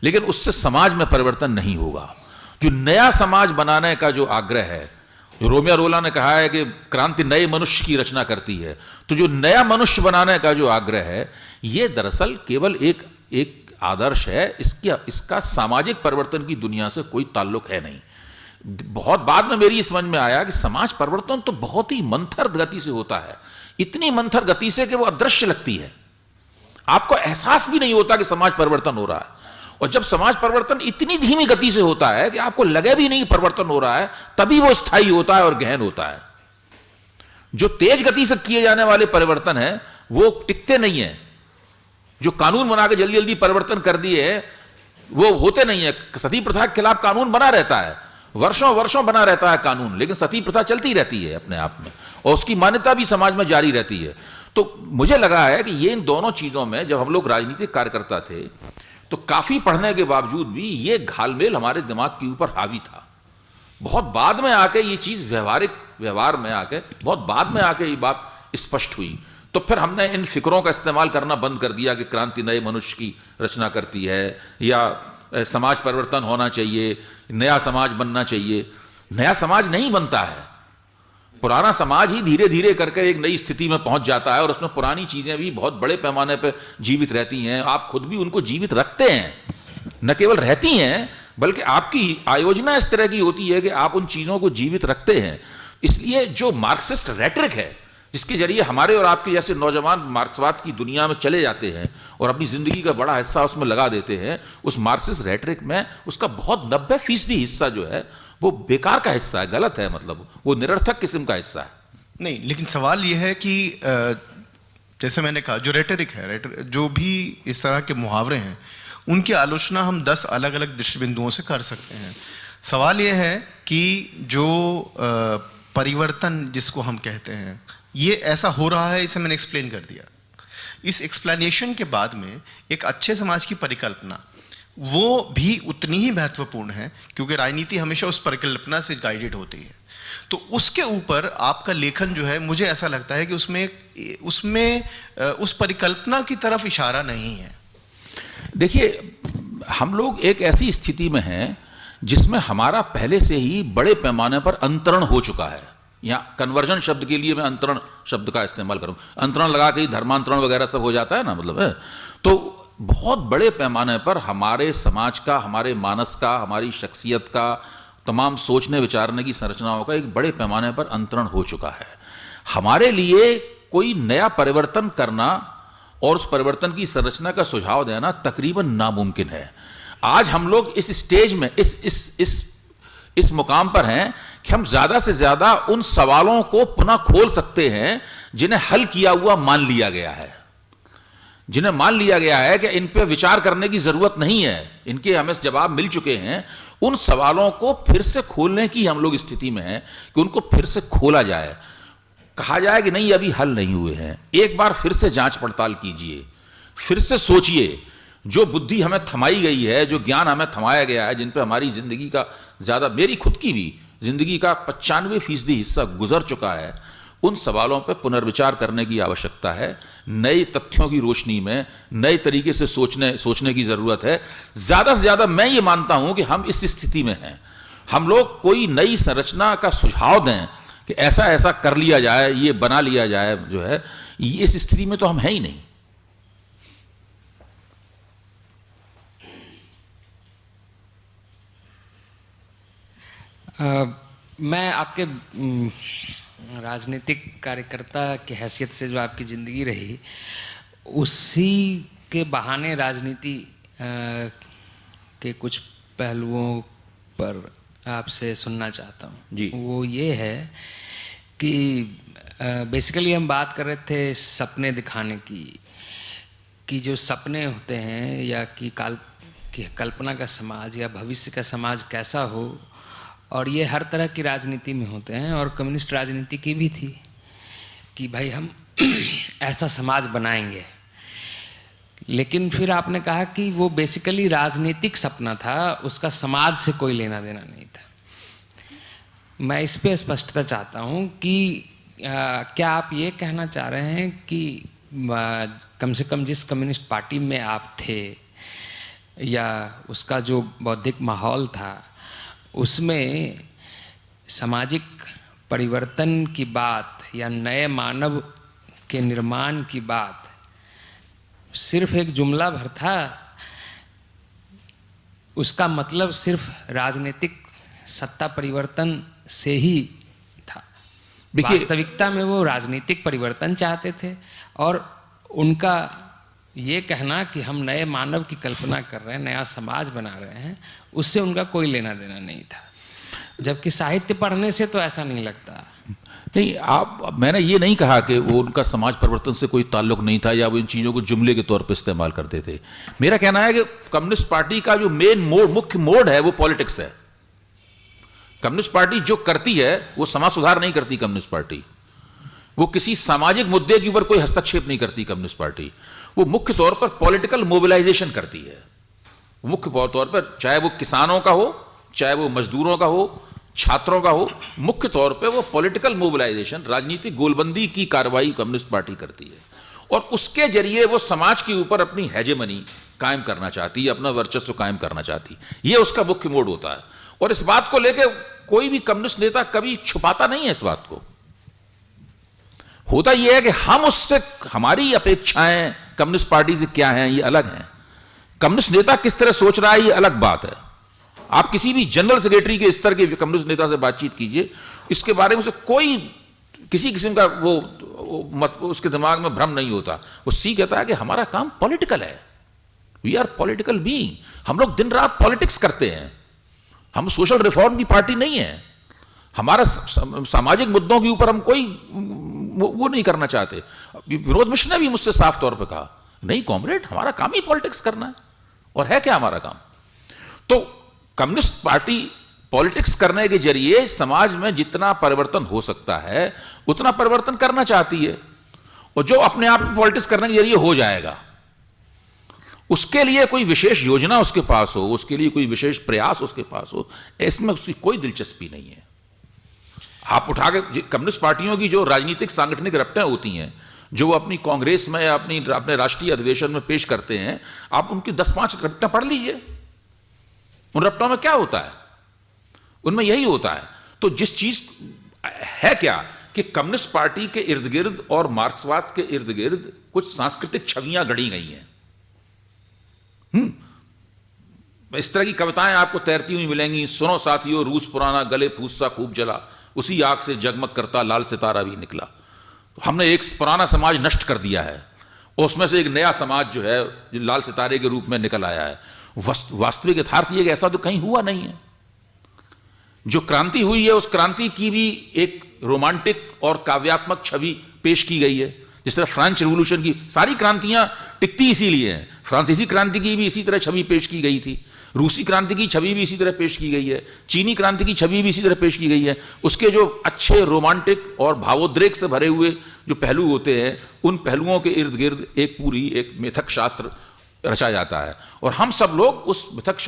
लेकिन उससे समाज में परिवर्तन नहीं होगा। जो नया समाज बनाने का जो आग्रह है, रोमियो रोला ने कहा है कि क्रांति नए मनुष्य की रचना करती है, तो जो नया मनुष्य बनाने का जो आग्रह है, ये दरअसल केवल एक आदर्श है, इसका सामाजिक परिवर्तन की दुनिया से कोई ताल्लुक है नहीं। बहुत बाद में मेरी समझ में आया कि समाज परिवर्तन तो बहुत ही मंथर गति से होता है, इतनी मंथर गति से कि वो अदृश्य लगती है, आपको एहसास भी नहीं होता कि समाज परिवर्तन हो रहा है। और जब समाज परिवर्तन इतनी धीमी गति से होता है कि आपको लगे भी नहीं परिवर्तन हो रहा है, तभी वो स्थायी होता है और गहन होता है। जो तेज गति से किए जाने वाले परिवर्तन है वो टिकते नहीं है, जो कानून बना के जल्दी जल्दी परिवर्तन कर दिए वो होते नहीं है। सती प्रथा के खिलाफ कानून बना रहता है, वर्षों वर्षों बना रहता है कानून, लेकिन सती प्रथा चलती रहती है अपने आप में और उसकी मान्यता भी समाज में जारी रहती है। तो मुझे लगा है कि ये इन दोनों चीजों में जब हम लोग राजनीतिक कार्यकर्ता थे तो काफी पढ़ने के बावजूद भी ये घालमेल हमारे दिमाग के ऊपर हावी था। बहुत बाद में आके ये चीज व्यवहार में आके बहुत बाद में आके ये बात स्पष्ट हुई। तो फिर हमने इन फिक्रों का इस्तेमाल करना बंद कर दिया कि क्रांति नए मनुष्य की रचना करती है या समाज परिवर्तन होना चाहिए, नया समाज बनना चाहिए। नया समाज नहीं बनता है, पुराना समाज ही धीरे धीरे करके एक नई स्थिति में पहुंच जाता है और उसमें पुरानी चीजें भी बहुत बड़े पैमाने पर जीवित रहती हैं। आप खुद भी उनको जीवित रखते हैं, न केवल रहती हैं बल्कि आपकी आयोजना इस तरह की होती है कि आप उन चीजों को जीवित रखते हैं। इसलिए जो मार्क्सिस्ट रेटरिक है जिसके जरिए हमारे और आपके जैसे नौजवान मार्क्सवाद की दुनिया में चले जाते हैं और अपनी जिंदगी का बड़ा हिस्सा उसमें लगा देते हैं, उस मार्क्सिस्ट रेटरिक में उसका बहुत 90% हिस्सा जो है वो बेकार का हिस्सा है, गलत है, मतलब वो निरर्थक किस्म का हिस्सा है। नहीं, लेकिन सवाल यह है कि जैसे मैंने कहा जो रेटरिक है, जो भी इस तरह के मुहावरे हैं उनकी आलोचना हम 10 अलग अलग दृष्टि बिंदुओं से कर सकते हैं। सवाल यह है कि जो परिवर्तन जिसको हम कहते हैं ये ऐसा हो रहा है, इसे मैंने एक्सप्लेन कर दिया। इस एक्सप्लेनेशन के बाद में एक अच्छे समाज की परिकल्पना वो भी उतनी ही महत्वपूर्ण है, क्योंकि राजनीति हमेशा उस परिकल्पना से गाइडेड होती है। तो उसके ऊपर आपका लेखन जो है, मुझे ऐसा लगता है कि उसमें उस परिकल्पना की तरफ इशारा नहीं है। देखिए, हम लोग एक ऐसी स्थिति में हैं जिसमें हमारा पहले से ही बड़े पैमाने पर अंतरण हो चुका है। यहाँ कन्वर्जन शब्द के लिए मैं अंतरण शब्द का इस्तेमाल करूँ, अंतरण लगा के ही धर्मांतरण वगैरह सब हो जाता है ना, मतलब है। तो बहुत बड़े पैमाने पर हमारे समाज का, हमारे मानस का, हमारी शख्सियत का, तमाम सोचने विचारने की संरचनाओं का एक बड़े पैमाने पर अंतरण हो चुका है। हमारे लिए कोई नया परिवर्तन करना और उस परिवर्तन की संरचना का सुझाव देना तकरीबन नामुमकिन है। आज हम लोग इस स्टेज में इस मुकाम पर हैं कि हम ज्यादा से ज्यादा उन सवालों को पुनः खोल सकते हैं जिन्हें हल किया हुआ मान लिया गया है, जिन्हें मान लिया गया है कि इन पे विचार करने की जरूरत नहीं है, इनके हमें जवाब मिल चुके हैं। उन सवालों को फिर से खोलने की हम लोग स्थिति में हैं कि उनको फिर से खोला जाए, कहा जाए कि नहीं अभी हल नहीं हुए हैं, एक बार फिर से जांच पड़ताल कीजिए, फिर से सोचिए। जो बुद्धि हमें थमाई गई है, जो ज्ञान हमें थमाया गया है, जिन पे हमारी जिंदगी का ज्यादा, मेरी खुद की भी जिंदगी का 95% हिस्सा गुजर चुका है, उन सवालों पर पुनर्विचार करने की आवश्यकता है। नए तथ्यों की रोशनी में नए तरीके से सोचने की जरूरत है। ज्यादा से ज्यादा मैं ये मानता हूं कि हम इस स्थिति में हैं, हम लोग कोई नई संरचना का सुझाव दें कि ऐसा ऐसा कर लिया जाए, ये बना लिया जाए, जो है इस स्थिति में तो हम हैं ही नहीं। मैं आपके राजनीतिक कार्यकर्ता की हैसियत से जो आपकी ज़िंदगी रही, उसी के बहाने राजनीति के कुछ पहलुओं पर आपसे सुनना चाहता हूँ जी। वो ये है कि बेसिकली हम बात कर रहे थे सपने दिखाने की, कि जो सपने होते हैं या कि कल्पना का समाज या भविष्य का समाज कैसा हो, और ये हर तरह की राजनीति में होते हैं और कम्युनिस्ट राजनीति की भी थी कि भाई हम ऐसा समाज बनाएंगे। लेकिन फिर आपने कहा कि वो बेसिकली राजनीतिक सपना था, उसका समाज से कोई लेना देना नहीं था। मैं इस पे स्पष्टता चाहता हूँ कि क्या आप ये कहना चाह रहे हैं कि कम से कम जिस कम्युनिस्ट पार्टी में आप थे या उसका जो बौद्धिक माहौल था, उसमें सामाजिक परिवर्तन की बात या नए मानव के निर्माण की बात सिर्फ एक जुमला भर था, उसका मतलब सिर्फ राजनीतिक सत्ता परिवर्तन से ही था। देखिए- वास्तविकता में वो राजनीतिक परिवर्तन चाहते थे, और उनका ये कहना कि हम नए मानव की कल्पना कर रहे हैं, नया समाज बना रहे हैं, उससे उनका कोई लेना देना नहीं था। जबकि साहित्य पढ़ने से तो ऐसा नहीं लगता। नहीं, मैंने ये नहीं कहा कि वो उनका समाज परिवर्तन से कोई ताल्लुक नहीं था या वो इन चीज़ों को जुमले के तौर पर इस्तेमाल करते थे। मेरा कहना है कि कम्युनिस्ट पार्टी का जो मुख्य मोड है वो पॉलिटिक्स है। कम्युनिस्ट पार्टी जो करती है वो समाज सुधार नहीं करती। कम्युनिस्ट पार्टी वो किसी सामाजिक मुद्दे के ऊपर कोई हस्तक्षेप नहीं करती। कम्युनिस्ट पार्टी वो मुख्य तौर पर पॉलिटिकल मोबिलाइजेशन करती है। मुख्य तौर पर चाहे वो किसानों का हो, चाहे वो मजदूरों का हो, छात्रों का हो, मुख्य तौर पे वो पॉलिटिकल मोबिलाइजेशन, राजनीतिक गोलबंदी की कार्रवाई कम्युनिस्ट पार्टी करती है, और उसके जरिए वो समाज के ऊपर अपनी हेजेमनी कायम करना चाहती है, अपना वर्चस्व कायम करना चाहती है। ये उसका मुख्य मोड होता है। और इस बात को लेकर कोई भी कम्युनिस्ट नेता कभी छुपाता नहीं है इस बात को। होता यह है कि हम उससे, हमारी अपेक्षाएं कम्युनिस्ट पार्टी से क्या हैं ये अलग हैं। कम्युनिस्ट नेता किस तरह सोच रहा है ये अलग बात है। आप किसी भी जनरल सेक्रेटरी के स्तर के कम्युनिस्ट नेता से बातचीत कीजिए, इसके बारे में उसे कोई किसी किस्म का उसके दिमाग में भ्रम नहीं होता। वो सी कहता है कि हमारा काम पॉलिटिकल है, वी आर पॉलिटिकल बीइंग। हम लोग दिन रात पॉलिटिक्स करते हैं, हम सोशल रिफॉर्म की पार्टी नहीं है। हमारा सामाजिक मुद्दों के ऊपर हम कोई वो नहीं करना चाहते। विनोद मिश्र ने भी मुझसे साफ तौर पर कहा, नहीं कॉमरेड, हमारा काम ही पॉलिटिक्स करना है। और है क्या हमारा काम? तो कम्युनिस्ट पार्टी पॉलिटिक्स करने के जरिए समाज में जितना परिवर्तन हो सकता है उतना परिवर्तन करना चाहती है, और जो अपने आप में पॉलिटिक्स करने के जरिए हो जाएगा, उसके लिए कोई विशेष योजना उसके पास हो, उसके लिए कोई विशेष प्रयास उसके पास हो, इसमें उसकी कोई दिलचस्पी नहीं है। आप उठा के कम्युनिस्ट पार्टियों की जो राजनीतिक सांगठनिक रपटें होती हैं, जो वो अपनी कांग्रेस में या अपने राष्ट्रीय अधिवेशन में पेश करते हैं, आप उनकी 10-5 रपटें पढ़ लीजिए। उन रपटों में क्या होता है? उनमें यही होता है। तो जिस चीज है क्या कि कम्युनिस्ट पार्टी के इर्द गिर्द और मार्क्सवाद के इर्द गिर्द कुछ सांस्कृतिक छवियां गढ़ी गई हैं। इस तरह की कविताएं आपको तैरती हुई मिलेंगी। सुनो साथियों, रूस पुराना, गले फूस सा खूब जला, उसी आग से जगमग करता लाल सितारा भी निकला। हमने एक पुराना समाज नष्ट कर दिया है, और उसमें से एक नया समाज जो है लाल सितारे के रूप में निकल आया है। वास्तविक यथार्थ ये कि ऐसा तो कहीं हुआ नहीं है। जो क्रांति हुई है उस क्रांति की भी एक रोमांटिक और काव्यात्मक छवि पेश की गई है। जिस तरह फ्रेंच रिवॉल्यूशन की सारी क्रांतियां टिकती इसीलिए हैं। फ्रांसीसी क्रांति की भी इसी तरह छवि पेश की गई थी, रूसी क्रांति की छवि भी इसी तरह पेश की गई है, चीनी क्रांति की छवि भी इसी तरह पेश की गई है। उसके जो अच्छे रोमांटिक और भावोद्रेक से भरे हुए जो पहलू होते हैं, उन पहलुओं के इर्द गिर्द एक मिथक शास्त्र रचा जाता है, और हम सब लोग उस मिथक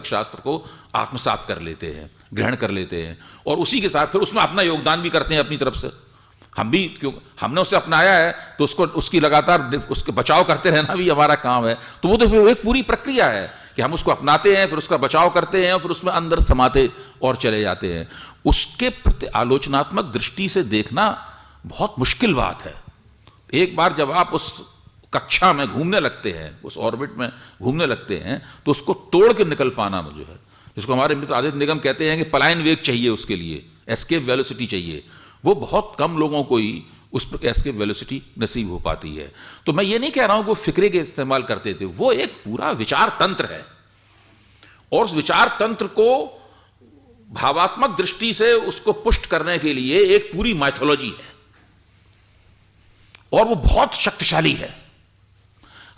शास्त्र को आत्मसात कर लेते हैं, ग्रहण कर लेते हैं, और उसी के साथ फिर उसमें अपना योगदान भी करते हैं अपनी तरफ से। हम भी, क्यों हमने उसे अपनाया है तो उसकी लगातार उसके बचाव करते रहना भी हमारा काम है। तो वो तो फिर एक पूरी प्रक्रिया है कि हम उसको अपनाते हैं, फिर उसका बचाव करते हैं, और फिर उसमें अंदर समाते और चले जाते हैं। उसके प्रति आलोचनात्मक दृष्टि से देखना बहुत मुश्किल बात है। एक बार जब आप उस कक्षा में घूमने लगते हैं, उस ऑर्बिट में घूमने लगते हैं, तो उसको तोड़ के निकल पाना जो है, जिसको हमारे मित्र आदित्य निगम कहते हैं कि पलायन वेग चाहिए, उसके लिए एस्केप वेलोसिटी चाहिए, वो बहुत कम लोगों को ही उस पर एस्केप वेलोसिटी नसीब हो पाती है। तो मैं ये नहीं कह रहा हूं कि वो फिक्रे के इस्तेमाल करते थे, वो एक पूरा विचार तंत्र है, और उस विचार तंत्र को भावात्मक दृष्टि से उसको पुष्ट करने के लिए एक पूरी माइथोलॉजी है, और वो बहुत शक्तिशाली है।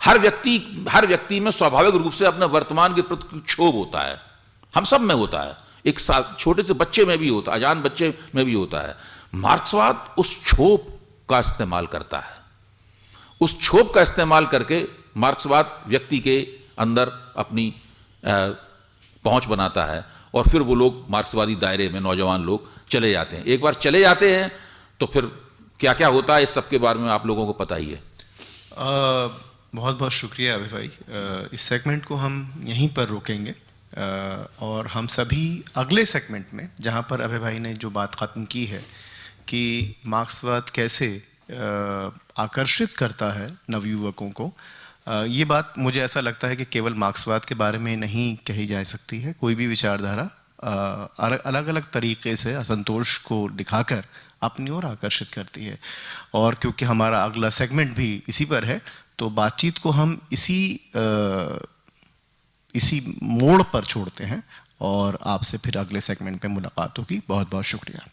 हर व्यक्ति में स्वाभाविक रूप से अपने वर्तमान के प्रति क्षोभ होता है, हम सब में होता है, एक छोटे से बच्चे में भी होता है, अजान बच्चे में भी होता है। मार्क्सवाद उस क्षोभ का इस्तेमाल करता है। उस क्षोभ का इस्तेमाल करके मार्क्सवाद व्यक्ति के अंदर अपनी पहुंच बनाता है, और फिर वो लोग मार्क्सवादी दायरे में नौजवान लोग चले जाते हैं। एक बार चले जाते हैं तो फिर क्या क्या होता है इस सब के बारे में आप लोगों को पता ही है। बहुत बहुत शुक्रिया अभय भाई। इस सेगमेंट को हम यहीं पर रोकेंगे, और हम सभी अगले सेगमेंट में, जहां पर अभय भाई ने जो बात ख़त्म की है कि मार्क्सवाद कैसे आकर्षित करता है नवयुवकों को, ये बात मुझे ऐसा लगता है कि केवल मार्क्सवाद के बारे में नहीं कही जा सकती है। कोई भी विचारधारा अलग अलग तरीके से असंतोष को दिखाकर अपनी ओर आकर्षित करती है। और क्योंकि हमारा अगला सेगमेंट भी इसी पर है, तो बातचीत को हम इसी मोड़ पर छोड़ते हैं और आपसे फिर अगले सेगमेंट पे मुलाकात होगी। बहुत बहुत शुक्रिया।